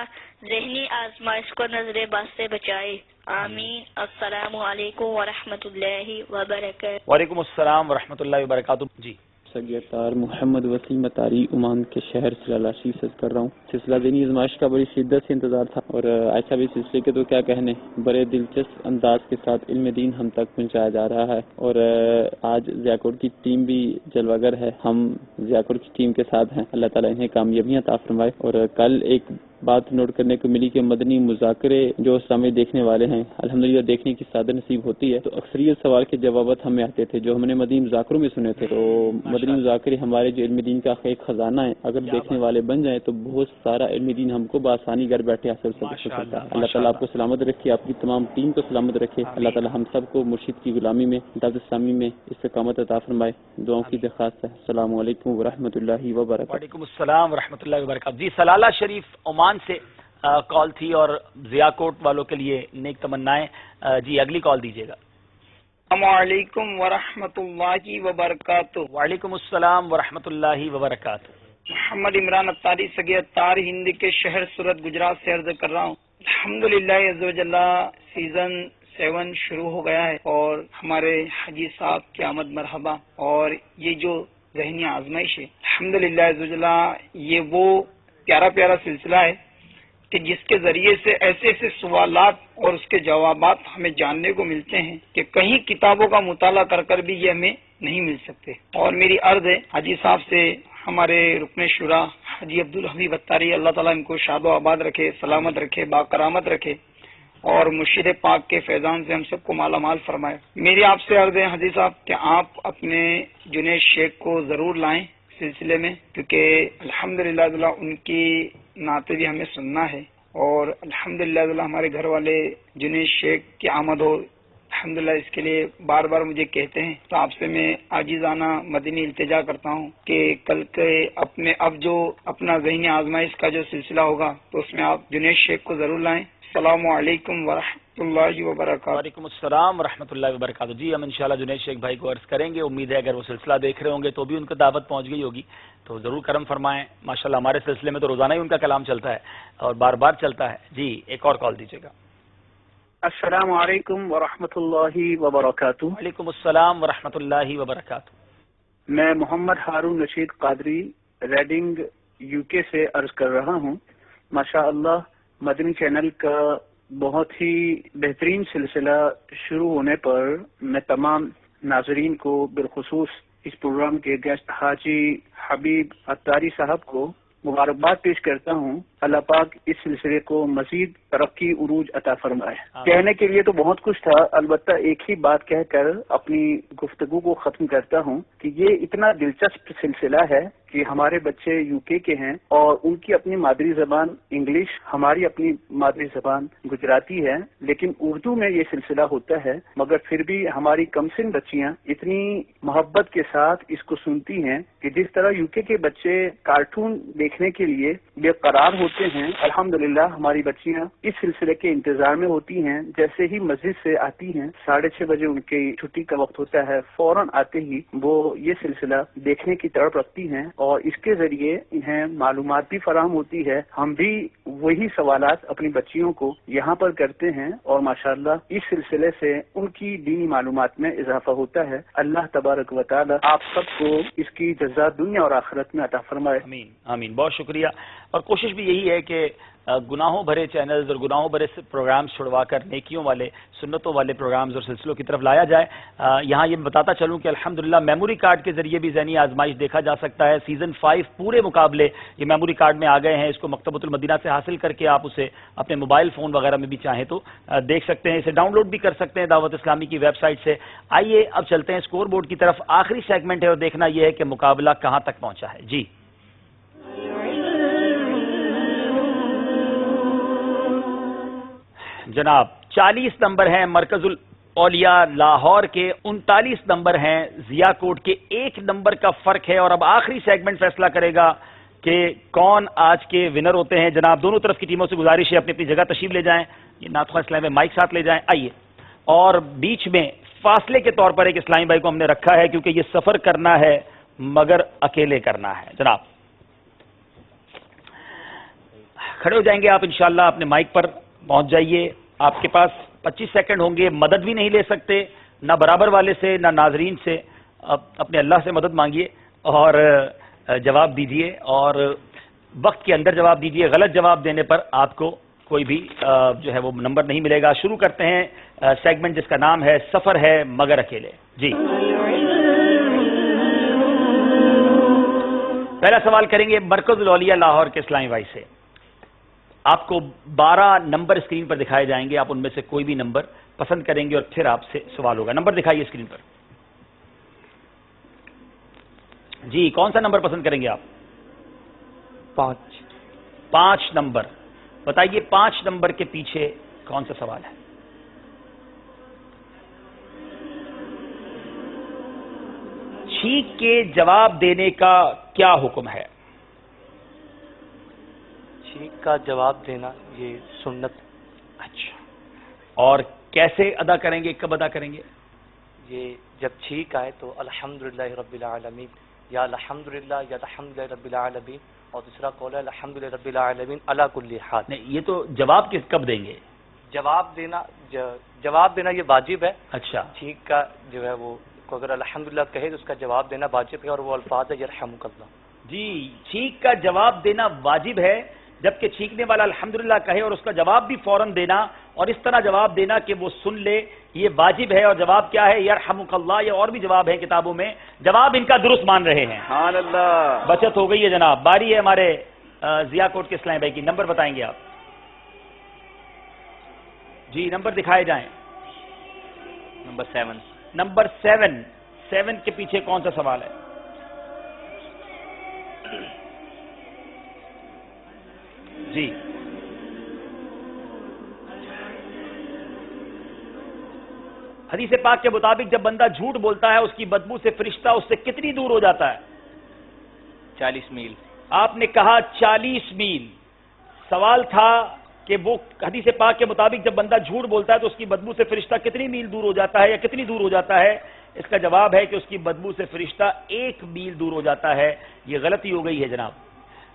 ذہنی آزمائش کو نظر بد سے بچائے. آمین. السلام علیکم ورحمۃ اللہ وبرکاتہ. وعلیکم السلام ورحمۃ اللہ وبرکاتہ. جی سگیتار محمد وسیم اتاری عمان کے شہر سلالہ شریف سے کر رہا ہوں. سلسلہ دینی آزمائش کا بڑی شدت سے انتظار تھا اور ایسا بھی سلسلے کے تو کیا کہنے بڑے دلچسپ انداز کے ساتھ علم دین ہم تک پہنچایا جا رہا ہے. اور آج ضیاءکوٹ کی ٹیم بھی جلوگر ہے. ہم ضیاءکوٹ کی ٹیم کے ساتھ ہیں. اللہ تعالیٰ انہیں کامیابیاں عطا فرمائے. اور کل ایک بات نوٹ کرنے کو ملی کہ مدنی مذاکرے جو سامنے دیکھنے والے ہیں الحمدللہ دیکھنے کی سعادت نصیب ہوتی ہے. تو اکثریت سوال کے جوابات ہمیں آتے تھے جو ہم نے مدنی مذاکروں میں سنے تھے. تو مدنی مذاکرے ہمارے جو علم دین کا ایک خزانہ ہے. اگر دیکھنے والے بن جائیں تو بہت سارا علم دین ہم کو بآسانی گھر بیٹھے حاصل ہو سکتا ہے. اللہ تعالیٰ آپ کو سلامت رکھے. آپ کی تمام ٹیم کو سلامت رکھے. اللہ تعالیٰ ہم سب کو مرشد کی غلامی میں دعوت اسلامی میں استقامت عطا فرمائے. دعاؤں کی درخواست ہے. السلام علیکم ورحمۃ اللہ وبرکاتہ. وعلیکم السلام ورحمۃ اللہ وبرکاتہ. جی سلالہ شریف عمان سے کال تھی اور ضیاءکوٹ والوں کے لیے نیک تمنائیں. جی اگلی کال دیجیے گا. السلام علیکم ورحمۃ اللہ وبرکاتہ. وعلیکم السلام ورحمۃ اللہ وبرکاتہ. محمد عمران اتاری سگے اتار ہند کے شہر سورت گجرات سے عرض کر رہا ہوں. الحمدللہ عز و جل سیزن 7 شروع ہو گیا ہے اور ہمارے حاجی صاحب کی آمد مرحبا. اور یہ جو ذہنی آزمائش ہے الحمدللہ عز و جل یہ وہ پیارا پیارا سلسلہ ہے کہ جس کے ذریعے سے ایسے ایسے سوالات اور اس کے جوابات ہمیں جاننے کو ملتے ہیں کہ کہیں کتابوں کا مطالعہ کر کر بھی یہ ہمیں نہیں مل سکتے. اور میری عرض ہے حاجی صاحب سے ہمارے رکن شورا حاجی عبدالحبیب اتاری اللہ تعالیٰ ان کو شاد و آباد رکھے, سلامت رکھے, باکرامت رکھے اور مرشد پاک کے فیضان سے ہم سب کو مالا مال فرمائے. میری آپ سے عرض ہے حاجی صاحب کہ آپ اپنے جنید شیخ کو ضرور لائیں سلسلے میں, کیونکہ الحمدللہ ان کی نعتیں بھی ہمیں سننا ہے. اور الحمدللہ ہمارے گھر والے جنید شیخ کی آمد ہو الحمدللہ اس کے لیے بار بار مجھے کہتے ہیں. تو آپ سے میں عاجزانہ مدنی التجا کرتا ہوں کہ کل کے اب جو اپنا ذہنی آزمائش کا جو سلسلہ ہوگا تو اس میں آپ جنید شیخ کو ضرور لائیں. السلام علیکم ورحمۃ اللہ وبرکاتہ. وعلیکم السلام ورحمۃ اللہ وبرکاتہ. جی ہم انشاءاللہ جنید شیخ بھائی کو عرض کریں گے. امید ہے اگر وہ سلسلہ دیکھ رہے ہوں گے تو بھی ان کو دعوت پہنچ گئی ہوگی تو ضرور کرم فرمائیں. ماشاءاللہ ہمارے سلسلے میں تو روزانہ ہی ان کا کلام چلتا ہے اور بار بار چلتا ہے. جی ایک اور کال دیجیے گا. السلام علیکم ورحمۃ اللہ وبرکاتہ. وعلیکم السلام ورحمۃ اللہ وبرکاتہ. میں محمد ہارون رشید قادری ریڈنگ UK سے عرض کر رہا ہوں. ماشاء اللہ مدنی چینل کا بہت ہی بہترین سلسلہ شروع ہونے پر میں تمام ناظرین کو بالخصوص اس پروگرام کے گیسٹ حاجی حبیب عطاری صاحب کو مبارکباد پیش کرتا ہوں. اللہ پاک اس سلسلے کو مزید ترقی عروج عطا فرمائے. کہنے کے لیے تو بہت کچھ تھا، البتہ ایک ہی بات کہہ کر اپنی گفتگو کو ختم کرتا ہوں کہ یہ اتنا دلچسپ سلسلہ ہے کہ ہمارے بچے یو کے ہیں اور ان کی اپنی مادری زبان انگلش، ہماری اپنی مادری زبان گجراتی ہے، لیکن اردو میں یہ سلسلہ ہوتا ہے، مگر پھر بھی ہماری کمسن بچیاں اتنی محبت کے ساتھ اس کو سنتی ہیں کہ جس طرح یو کے بچے کارٹون دیکھنے کے لیے بے قرار ہوتے ہیں، الحمدللہ ہماری بچیاں اس سلسلے کے انتظار میں ہوتی ہیں. جیسے ہی مسجد سے آتی ہیں 6:30 بجے ان کی چھٹی کا وقت ہوتا ہے، فوراً آتے ہی وہ یہ سلسلہ دیکھنے کی تڑپ رکھتی ہیں اور اس کے ذریعے انہیں معلومات بھی فراہم ہوتی ہے. ہم بھی وہی سوالات اپنی بچیوں کو یہاں پر کرتے ہیں اور ماشاءاللہ اس سلسلے سے ان کی دینی معلومات میں اضافہ ہوتا ہے. اللہ تبارک و تعالی آپ سب کو اس کی جزا دنیا اور آخرت میں عطا فرمائے. آمین آمین. بہت شکریہ. اور کوشش بھی یہی ہے کہ گناہوں بھرے چینلز اور گناہوں بھرے پروگرامز چھڑوا کر نیکیوں والے، سنتوں والے پروگرامز اور سلسلوں کی طرف لایا جائے. یہاں یہ بتاتا چلوں کہ الحمدللہ میموری کارڈ کے ذریعے بھی ذہنی آزمائش دیکھا جا سکتا ہے. سیزن 5 پورے مقابلے یہ میموری کارڈ میں آ گئے ہیں. اس کو مکتبۃ المدینہ سے حاصل کر کے آپ اسے اپنے موبائل فون وغیرہ میں بھی چاہیں تو دیکھ سکتے ہیں. اسے ڈاؤن لوڈ بھی کر سکتے ہیں دعوت اسلامی کی ویب سائٹ سے. آئیے اب چلتے ہیں اسکور بورڈ کی طرف. آخری سیگمنٹ ہے اور دیکھنا یہ ہے کہ مقابلہ کہاں تک پہنچا ہے. جی جناب 40 نمبر ہیں مرکز الاولیاء لاہور کے، 39 نمبر ہیں ضیاء کوٹ کے. 1 نمبر کا فرق ہے اور اب آخری سیگمنٹ فیصلہ کرے گا کہ کون آج کے ونر ہوتے ہیں. جناب دونوں طرف کی ٹیموں سے گزارش ہے اپنی اپنی جگہ تشریف لے جائیں. یہ ناتخواں اسلام میں مائک ساتھ لے جائیں. آئیے. اور بیچ میں فاصلے کے طور پر ایک اسلامی بھائی کو ہم نے رکھا ہے کیونکہ یہ سفر کرنا ہے مگر اکیلے کرنا ہے. جناب کھڑے ہو جائیں گے آپ انشاءاللہ، اپنے مائک پر پہنچ جائیے. آپ کے پاس 25 سیکنڈ ہوں گے. مدد بھی نہیں لے سکتے، نہ برابر والے سے نہ ناظرین سے. اپنے اللہ سے مدد مانگیے اور جواب دیجیے اور وقت کے اندر جواب دیجیے. غلط جواب دینے پر آپ کو کوئی بھی جو ہے وہ نمبر نہیں ملے گا. شروع کرتے ہیں سیگمنٹ جس کا نام ہے سفر ہے مگر اکیلے. جی پہلا سوال کریں گے مرکز الاولیاء لاہور کے اسلامی بھائی سے. آپ کو 12 نمبر اسکرین پر دکھائے جائیں گے. آپ ان میں سے کوئی بھی نمبر پسند کریں گے اور پھر آپ سے سوال ہوگا. نمبر دکھائیے اسکرین پر. جی کون سا نمبر پسند کریں گے آپ؟ 5 نمبر. بتائیے 5 نمبر کے پیچھے کون سا سوال ہے؟ چھینک کے جواب دینے کا کیا حکم ہے؟ چھینک کا جواب دینا یہ سنت. اچھا، اور کیسے ادا کریں گے، کب ادا کریں گے؟ یہ جب چھینک آئے تو الحمدللہ رب العالمین یا الحمدللہ یا الحمدللہ رب العالمین، اور دوسرا قول ہے الحمدللہ رب العالمین علی کل حال. نہیں، یہ تو جواب کب دیں گے؟ جواب دینا یہ واجب ہے. اچھا، چھینک کا جو ہے وہ اگر الحمدللہ کہے تو اس کا جواب دینا واجب ہے اور وہ الفاظ ہے یرحمک اللہ. جی چھینک کا جواب دینا واجب ہے، جبکہ چھینکنے والا الحمدللہ کہے اور اس کا جواب بھی فوراً دینا اور اس طرح جواب دینا کہ وہ سن لے، یہ واجب ہے. اور جواب کیا ہے؟ یرحمک اللہ. یہ اور بھی جواب ہیں کتابوں میں. جواب ان کا درست مان رہے ہیں. سبحان اللہ. بچت ہو گئی ہے جناب. باری ہے ہمارے ضیاء کوٹ کے اسلام بھائی کی. نمبر بتائیں گے آپ؟ جی نمبر دکھائے جائیں. نمبر 7. نمبر 7 کے پیچھے کون سا سوال ہے؟ جی حدیث پاک کے مطابق جب بندہ جھوٹ بولتا ہے اس کی بدبو سے فرشتہ اس سے کتنی دور ہو جاتا ہے؟ 40 میل. آپ نے کہا 40 میل. سوال تھا کہ وہ حدیث پاک کے مطابق جب بندہ جھوٹ بولتا ہے تو اس کی بدبو سے فرشتہ کتنی میل دور ہو جاتا ہے یا کتنی دور ہو جاتا ہے؟ اس کا جواب ہے کہ اس کی بدبو سے فرشتہ 1 میل دور ہو جاتا ہے. یہ غلطی ہو گئی ہے جناب.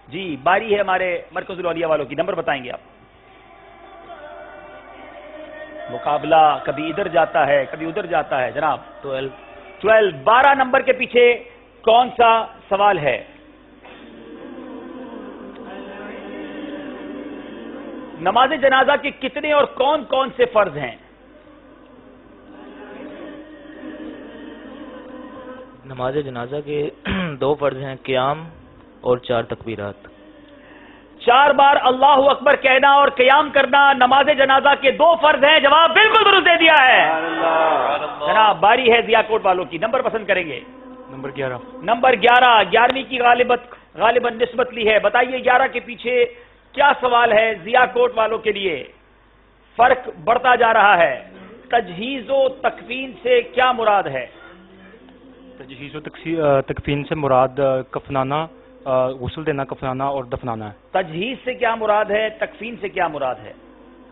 جی باری ہے ہمارے مرکز الاولیاء والوں کی. نمبر بتائیں گے آپ؟ مقابلہ کبھی ادھر جاتا ہے کبھی ادھر جاتا ہے جناب. 12. 12 نمبر کے پیچھے کون سا سوال ہے؟ نماز جنازہ کے کتنے اور کون کون سے فرض ہیں؟ نماز جنازہ کے 2 فرض ہیں، قیام اور 4 تکبیرات۔ 4 بار اللہ اکبر کہنا اور قیام کرنا نماز جنازہ کے 2 فرض ہیں۔ جواب بالکل درست دے دیا ہے جناب۔ باری ہے ضیاء کوٹ والوں کی، نمبر پسند کریں گے؟ نمبر 11۔ نمبر 11، 11ویں کی غالباً نسبت لی ہے۔ بتائیے 11 کے پیچھے کیا سوال ہے ضیاء کوٹ والوں کے لیے؟ فرق بڑھتا جا رہا ہے۔ تجہیز و تکفین سے کیا مراد ہے؟ تجہیز و تکفین سے مراد کفنانا، غسل دینا، کفنانا اور دفنانا ہے۔ تجہیز سے کیا مراد ہے؟ تکفین سے کیا مراد ہے؟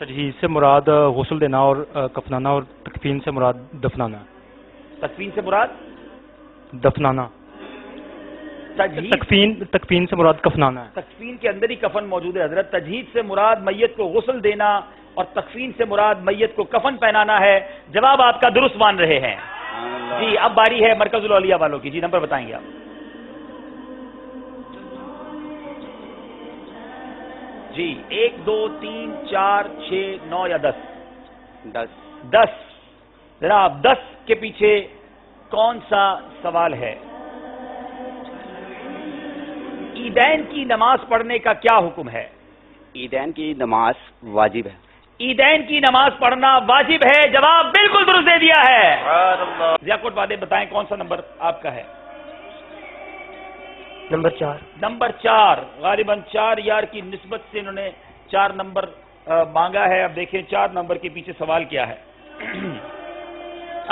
تجہیز سے مراد غسل دینا اور کفنانا، اور تکفین سے مراد دفنانا ہے۔ تکفین سے مراد دفنانا۔ تکفین سے مراد کفنانا ہے۔ تکفین کے اندر ہی کفن موجود ہے حضرت۔ تجہیز سے مراد میت کو غسل دینا اور تکفین سے مراد میت کو کفن پہنانا ہے۔ جواب آپ کا درست مان رہے ہیں جی۔ اب باری ہے مرکز الاولیاء والوں کی، جی نمبر بتائیں گے آپ؟ جی 1 2 3 4 6 9 یا 10؟ 10 جناب 10 کے پیچھے کون سا سوال ہے؟ عیدین کی نماز پڑھنے کا کیا حکم ہے؟ عیدین کی نماز واجب ہے۔ عیدین کی نماز پڑھنا واجب ہے۔ جواب بالکل درست دے دیا ہے۔ ضیاء کوٹ والے بتائیں کون سا نمبر آپ کا ہے؟ نمبر 4۔ نمبر 4 غالباً 4 یار کی نسبت سے انہوں نے 4 نمبر مانگا ہے۔ اب دیکھیں 4 نمبر کے پیچھے سوال کیا ہے۔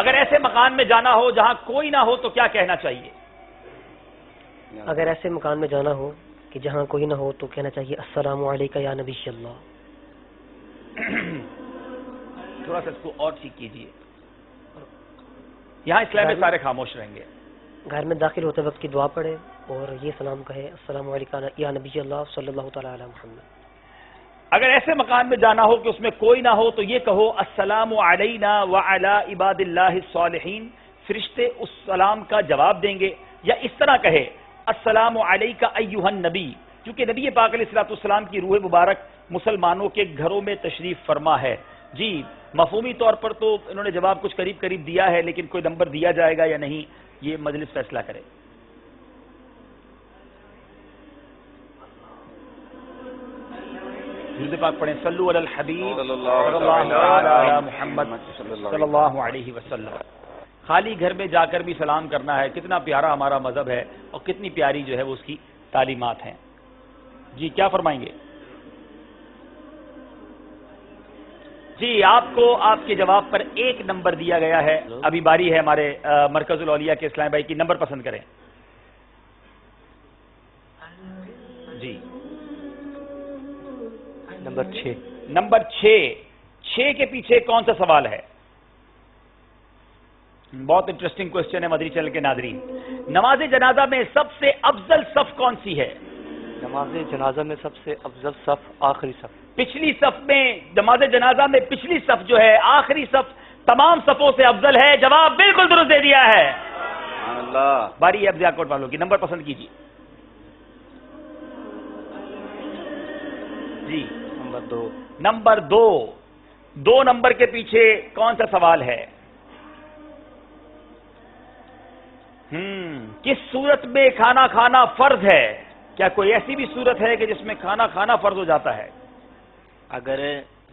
اگر ایسے مکان میں جانا ہو جہاں کوئی نہ ہو تو کیا کہنا چاہیے؟ اگر ایسے مکان میں جانا ہو کہ جہاں کوئی نہ ہو تو کہنا چاہیے السلام علیکم یا نبی اللہ۔ تھوڑا سا اس کو اور ٹھیک کیجیے، یہاں اسلام میں سارے خاموش رہیں گے۔ گھر میں داخل ہوتے وقت کی دعا پڑھے اور یہ سلام کہے السلام علیکم یا نبی اللہ صلی اللہ تعالی علی محمد۔ اگر ایسے مکان میں جانا ہو کہ اس میں کوئی نہ ہو تو یہ کہو السلام علینا وعلی عباد اللہ الصالحین۔ فرشتے اس سلام کا جواب دیں گے، یا اس طرح کہے السلام علیکہ ایھا النبی، کیونکہ نبی پاک علیہ الصلوۃ والسلام کی روح مبارک مسلمانوں کے گھروں میں تشریف فرما ہے۔ جی مفہومی طور پر تو انہوں نے جواب کچھ قریب قریب دیا ہے، لیکن کوئی نمبر دیا جائے گا یا نہیں یہ مجلس فیصلہ کرے۔ درود پاک پڑھیں، صلو علی الحبیب صلی اللہ علی محمد صلی اللہ علیہ وسلم۔ خالی گھر میں جا کر بھی سلام کرنا ہے، کتنا پیارا ہمارا مذہب ہے اور کتنی پیاری جو ہے وہ اس کی تعلیمات ہیں۔ جی کیا فرمائیں گے؟ جی آپ کو آپ کے جواب پر 1 نمبر دیا گیا ہے۔ ابھی باری ہے ہمارے مرکز الاولیاء کے اسلام بھائی کی، نمبر پسند کریں جی۔ نمبر 6۔ نمبر 6 کے پیچھے کون سا سوال ہے؟ بہت انٹرسٹنگ کوشچن ہے مدنی چینل کے ناظرین۔ نماز جنازہ میں سب سے افضل صف کون سی ہے؟ نماز جنازہ میں سب سے افضل صف آخری صف۔ پچھلی صف میں نماز جنازہ میں پچھلی صف جو ہے آخری صف تمام صفوں سے افضل ہے۔ جواب بالکل درست دے دیا ہے۔ اللہ باری اب ضیاء کوٹ والوں کی، نمبر پسند کیجیے جی۔ نمبر 2۔ نمبر 2 نمبر کے پیچھے کون سا سوال ہے؟ کس صورت میں کھانا کھانا فرض ہے؟ کیا کوئی ایسی بھی صورت ہے کہ جس میں کھانا کھانا فرض ہو جاتا ہے؟ اگر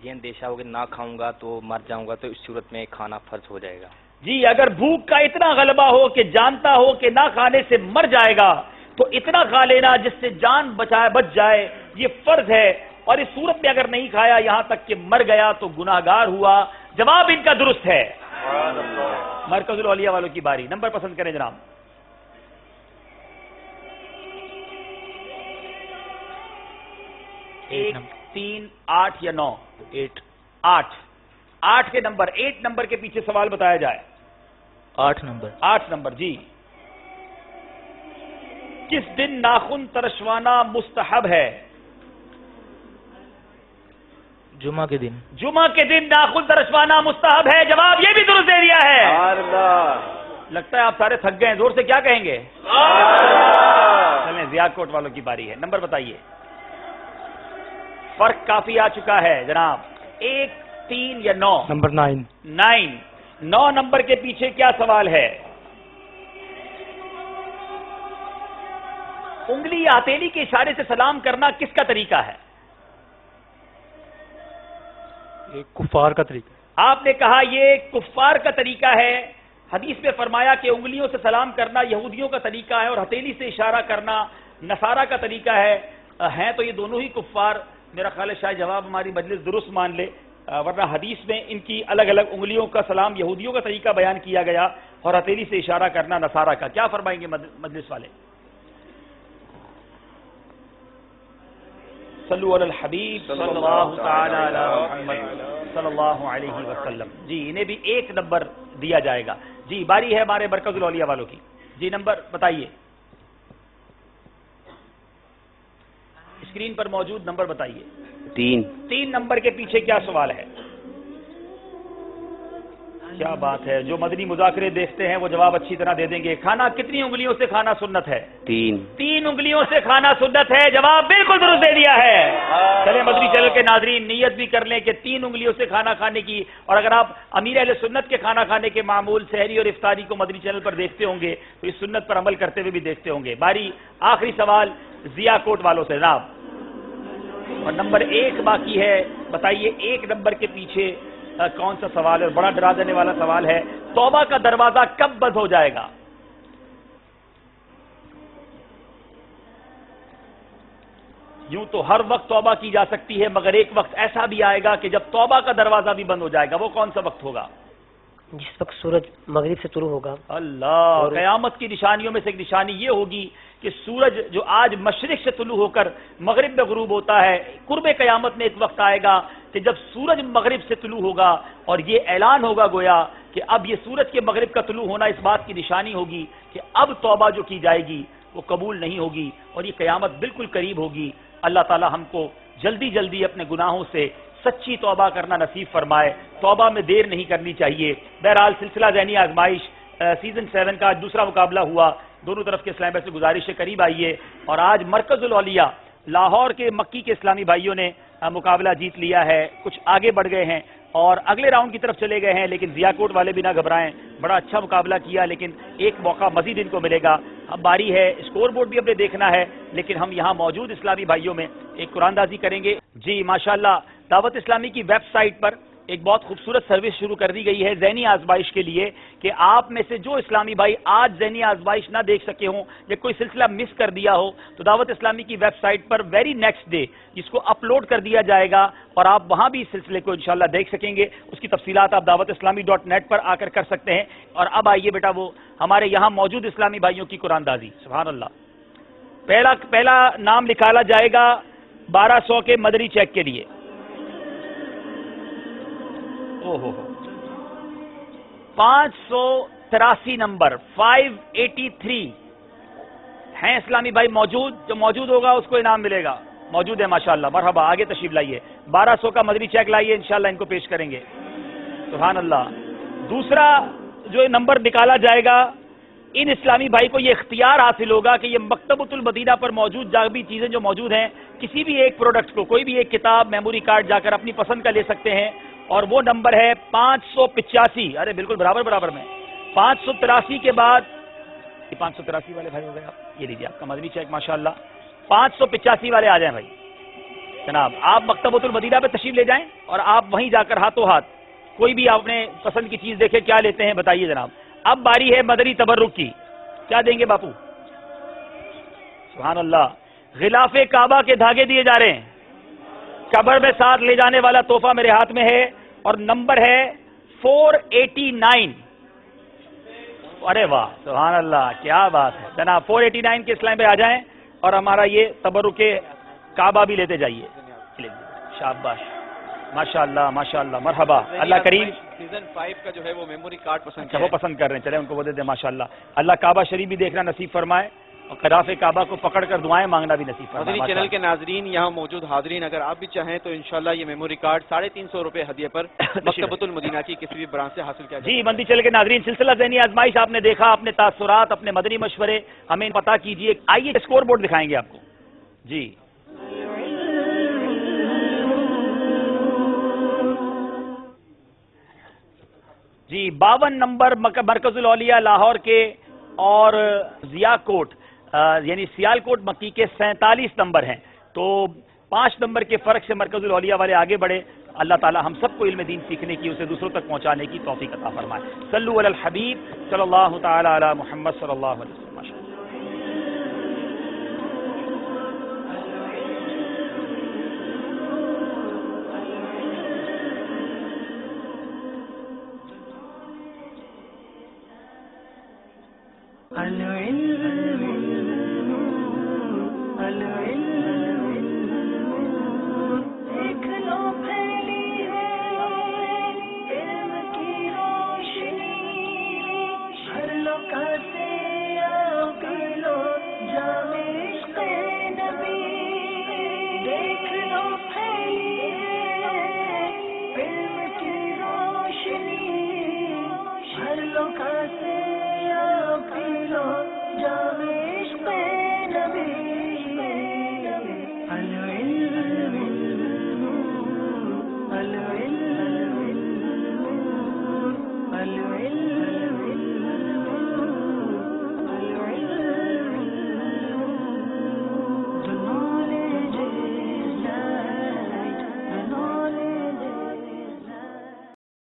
یہ اندیشہ ہو کہ نہ کھاؤں گا تو مر جاؤں گا تو اس صورت میں کھانا فرض ہو جائے گا۔ جی اگر بھوک کا اتنا غلبہ ہو کہ جانتا ہو کہ نہ کھانے سے مر جائے گا تو اتنا کھا لینا جس سے جان بچ جائے، یہ فرض ہے۔ اور اس صورت میں اگر نہیں کھایا یہاں تک کہ مر گیا تو گناہگار ہوا۔ جواب ان کا درست ہے۔ مرکز الاولیاء والوں کی باری، نمبر پسند کریں جناب۔ ایک 3 8 یا 9؟ 8 کے نمبر 8 نمبر کے پیچھے سوال بتایا جائے۔ 8 نمبر جی۔ کس دن ناخن ترشوانا مستحب ہے؟ جمعہ کے دن۔ جمعہ کے دن ناخن ترشوانا مستحب ہے۔ جواب یہ بھی درست دے دیا ہے۔ لگتا ہے آپ سارے تھک گئے ہیں، زور سے کیا کہیں گے؟ چلیں ضیاء کوٹ والوں کی باری ہے، نمبر بتائیے۔ فرق کافی آ چکا ہے جناب. 1 3 یا 9 نمبر 9. 9 نمبر کے پیچھے کیا سوال ہے؟ انگلی یا ہتھیلی کے اشارے سے سلام کرنا کس کا طریقہ ہے؟ یہ کفار کا طریقہ. آپ نے کہا یہ کفار کا طریقہ ہے. حدیث میں فرمایا کہ انگلیوں سے سلام کرنا یہودیوں کا طریقہ ہے اور ہتھیلی سے اشارہ کرنا نصارہ کا طریقہ ہے. ہیں تو یہ دونوں ہی کفار. میرا خیال ہے شاید جواب ہماری مجلس درست مان لے، ورنہ حدیث میں ان کی الگ الگ انگلیوں کا سلام یہودیوں کا طریقہ بیان کیا گیا اور ہتھیلی سے اشارہ کرنا نصارہ کا. کیا فرمائیں گے مجلس والے؟ صلو علی الحبیب صلی اللہ تعالی علی محمد صلی اللہ علیہ وسلم. جی انہیں بھی 1 نمبر دیا جائے گا. جی باری ہے ہمارے مرکز الاولیاء والوں کی. جی نمبر بتائیے، اسکرین پر موجود نمبر بتائیے. 3 نمبر کے پیچھے کیا سوال ہے؟ کیا بات ہے، جو مدنی مذاکرے دیکھتے ہیں وہ جواب اچھی طرح دے دیں گے. کھانا کتنی انگلیوں سے کھانا سنت ہے؟ 3 انگلیوں سے کھانا سنت ہے. جواب بالکل درست دے دیا ہے. چلے مدنی چینل کے ناظرین نیت بھی کر لیں کہ 3 انگلیوں سے کھانا کھانے کی. اور اگر آپ امیر اہل سنت کے کھانا کھانے کے معمول سحری اور افطاری کو مدنی چینل پر دیکھتے ہوں گے تو اس سنت پر عمل کرتے ہوئے بھی دیکھتے ہوں گے. باری آخری سوال ضیاء کوٹ والوں سے جناب، اور نمبر 1 باقی ہے. بتائیے 1 نمبر کے پیچھے کون سا سوال ہے؟ بڑا ڈرا دینے والا سوال ہے. توبہ کا دروازہ کب بند ہو جائے گا؟ یوں تو ہر وقت توبہ کی جا سکتی ہے، مگر ایک وقت ایسا بھی آئے گا کہ جب توبہ کا دروازہ بھی بند ہو جائے گا. وہ کون سا وقت ہوگا؟ جس وقت سورج مغرب سے طلوع ہوگا. اللہ، قیامت کی نشانیوں میں سے ایک نشانی یہ ہوگی کہ سورج جو آج مشرق سے طلوع ہو کر مغرب میں غروب ہوتا ہے، قرب قیامت میں ایک وقت آئے گا کہ جب سورج مغرب سے طلوع ہوگا اور یہ اعلان ہوگا گویا کہ اب یہ سورج کے مغرب کا طلوع ہونا اس بات کی نشانی ہوگی کہ اب توبہ جو کی جائے گی وہ قبول نہیں ہوگی اور یہ قیامت بالکل قریب ہوگی. اللہ تعالی ہم کو جلدی جلدی اپنے گناہوں سے سچی توبہ کرنا نصیب فرمائے. توبہ میں دیر نہیں کرنی چاہیے. بہرحال سلسلہ ذہنی آزمائش سیزن 7 کا دوسرا مقابلہ ہوا. دونوں طرف کے اسلام بھائی سے گزارش ہے قریب آئیے. اور آج مرکز الاولیاء لاہور کے مکی کے اسلامی بھائیوں نے مقابلہ جیت لیا ہے. کچھ آگے بڑھ گئے ہیں اور اگلے راؤنڈ کی طرف چلے گئے ہیں، لیکن ضیاء کوٹ والے بھی نہ گھبرائیں. بڑا اچھا مقابلہ کیا، لیکن ایک موقع مزید ان کو ملے گا. اب باری ہے، اسکور بورڈ بھی ہم نے دیکھنا ہے، لیکن ہم یہاں موجود اسلامی بھائیوں میں ایک قرآن اندازی کریں گے. جی ماشاءاللہ دعوت اسلامی کی ویب سائٹ پر ایک بہت خوبصورت سروس شروع کر دی گئی ہے ذہنی آزمائش کے لیے کہ آپ میں سے جو اسلامی بھائی آج ذہنی آزمائش نہ دیکھ سکے ہوں یا کوئی سلسلہ مس کر دیا ہو تو دعوت اسلامی کی ویب سائٹ پر ویری نیکسٹ ڈے اس کو اپلوڈ کر دیا جائے گا اور آپ وہاں بھی اس سلسلے کو انشاءاللہ دیکھ سکیں گے. اس کی تفصیلات آپ dawatIslami.net پر آ کر سکتے ہیں. اور اب آئیے بیٹا وہ ہمارے یہاں موجود اسلامی بھائیوں کی قرآن اندازی. سبحان اللہ. پہلا نام نکالا جائے گا 1200 کے مدری چیک کے لیے. 583 نمبر 583 ہیں اسلامی بھائی موجود. جو موجود ہوگا اس کو انعام ملے گا. موجود ہے ماشاءاللہ. مرحبا، آگے تشریف لائیے. 1200 کا مدری چیک لائیے، انشاءاللہ ان کو پیش کریں گے. سبحان اللہ. دوسرا جو نمبر نکالا جائے گا ان اسلامی بھائی کو یہ اختیار حاصل ہوگا کہ یہ مکتبۃ المدینہ پر موجود جاگبی چیزیں جو موجود ہیں کسی بھی ایک پروڈکٹ کو، کوئی بھی ایک کتاب، میموری کارڈ جا کر اپنی پسند کا لے سکتے ہیں. اور وہ نمبر ہے 585. ارے بالکل برابر میں 583 کے بعد یہ 583 والے بھائی ہو گئے. آپ یہ لیجیے آپ کا مدنی چیک ماشاءاللہ. 585 والے آ جائیں بھائی جناب. آپ مکتبۃ المدینہ پہ تشریف لے جائیں اور آپ وہیں جا کر ہاتھوں ہاتھ کوئی بھی آپ نے پسند کی چیز دیکھے کیا لیتے ہیں بتائیے جناب. اب باری ہے مدنی تبرک کی. کیا دیں گے باپو؟ سبحان اللہ. غلاف کعبہ کے دھاگے دیے جا رہے ہیں. قبر میں ساتھ لے جانے والا تحفہ میرے ہاتھ میں ہے اور نمبر ہے 489. ارے واہ سبحان اللہ کیا بات ہے جناب. 489 کے اسلام پہ آ جائیں اور ہمارا یہ تبرک کعبہ بھی لیتے جائیے. شاباش ماشاءاللہ ماشاءاللہ. مرحبا. اللہ کریم. سیزن 5 کا جو ہے وہ میموری کارڈ پسند وہ پسند کر رہے ہیں. چلے ان کو وہ دے دیں ماشاءاللہ. اللہ کعبہ شریف بھی دیکھنا نصیب فرمائے اور خلاف کعبہ کو پکڑ کر دعائیں مانگنا بھی نصیب فرمائے. مدنی چینل کے ناظرین یہاں موجود حاضرین اگر آپ بھی چاہیں تو انشاءاللہ یہ میموری کارڈ 350 روپے ہدیے پر مکتبۃ المدینہ کی کسی بھی برانچ سے حاصل کیا جائے. جی مدنی چینل کے ناظرین سلسلہ ذہنی آزمائش آپ نے دیکھا. اپنے تاثرات اپنے مدنی مشورے ہمیں پتہ کیجیے. آئیے اسکور بورڈ دکھائیں گے آپ کو. جی جی 52 نمبر مرکزل اولیاء لاہور کے اور ضیاء کوٹ یعنی سیال کوٹ مکی کے 47 نمبر ہیں، تو 5 نمبر کے فرق سے مرکزل اولیاء والے آگے بڑھے. اللہ تعالی ہم سب کو علم دین سیکھنے کی، اسے دوسروں تک پہنچانے کی توفیق عطا فرمائے. صلو علی الحبیب صلی اللہ تعالی علی محمد صلی اللہ علیہ وسلم. ماشاء اللہ. جا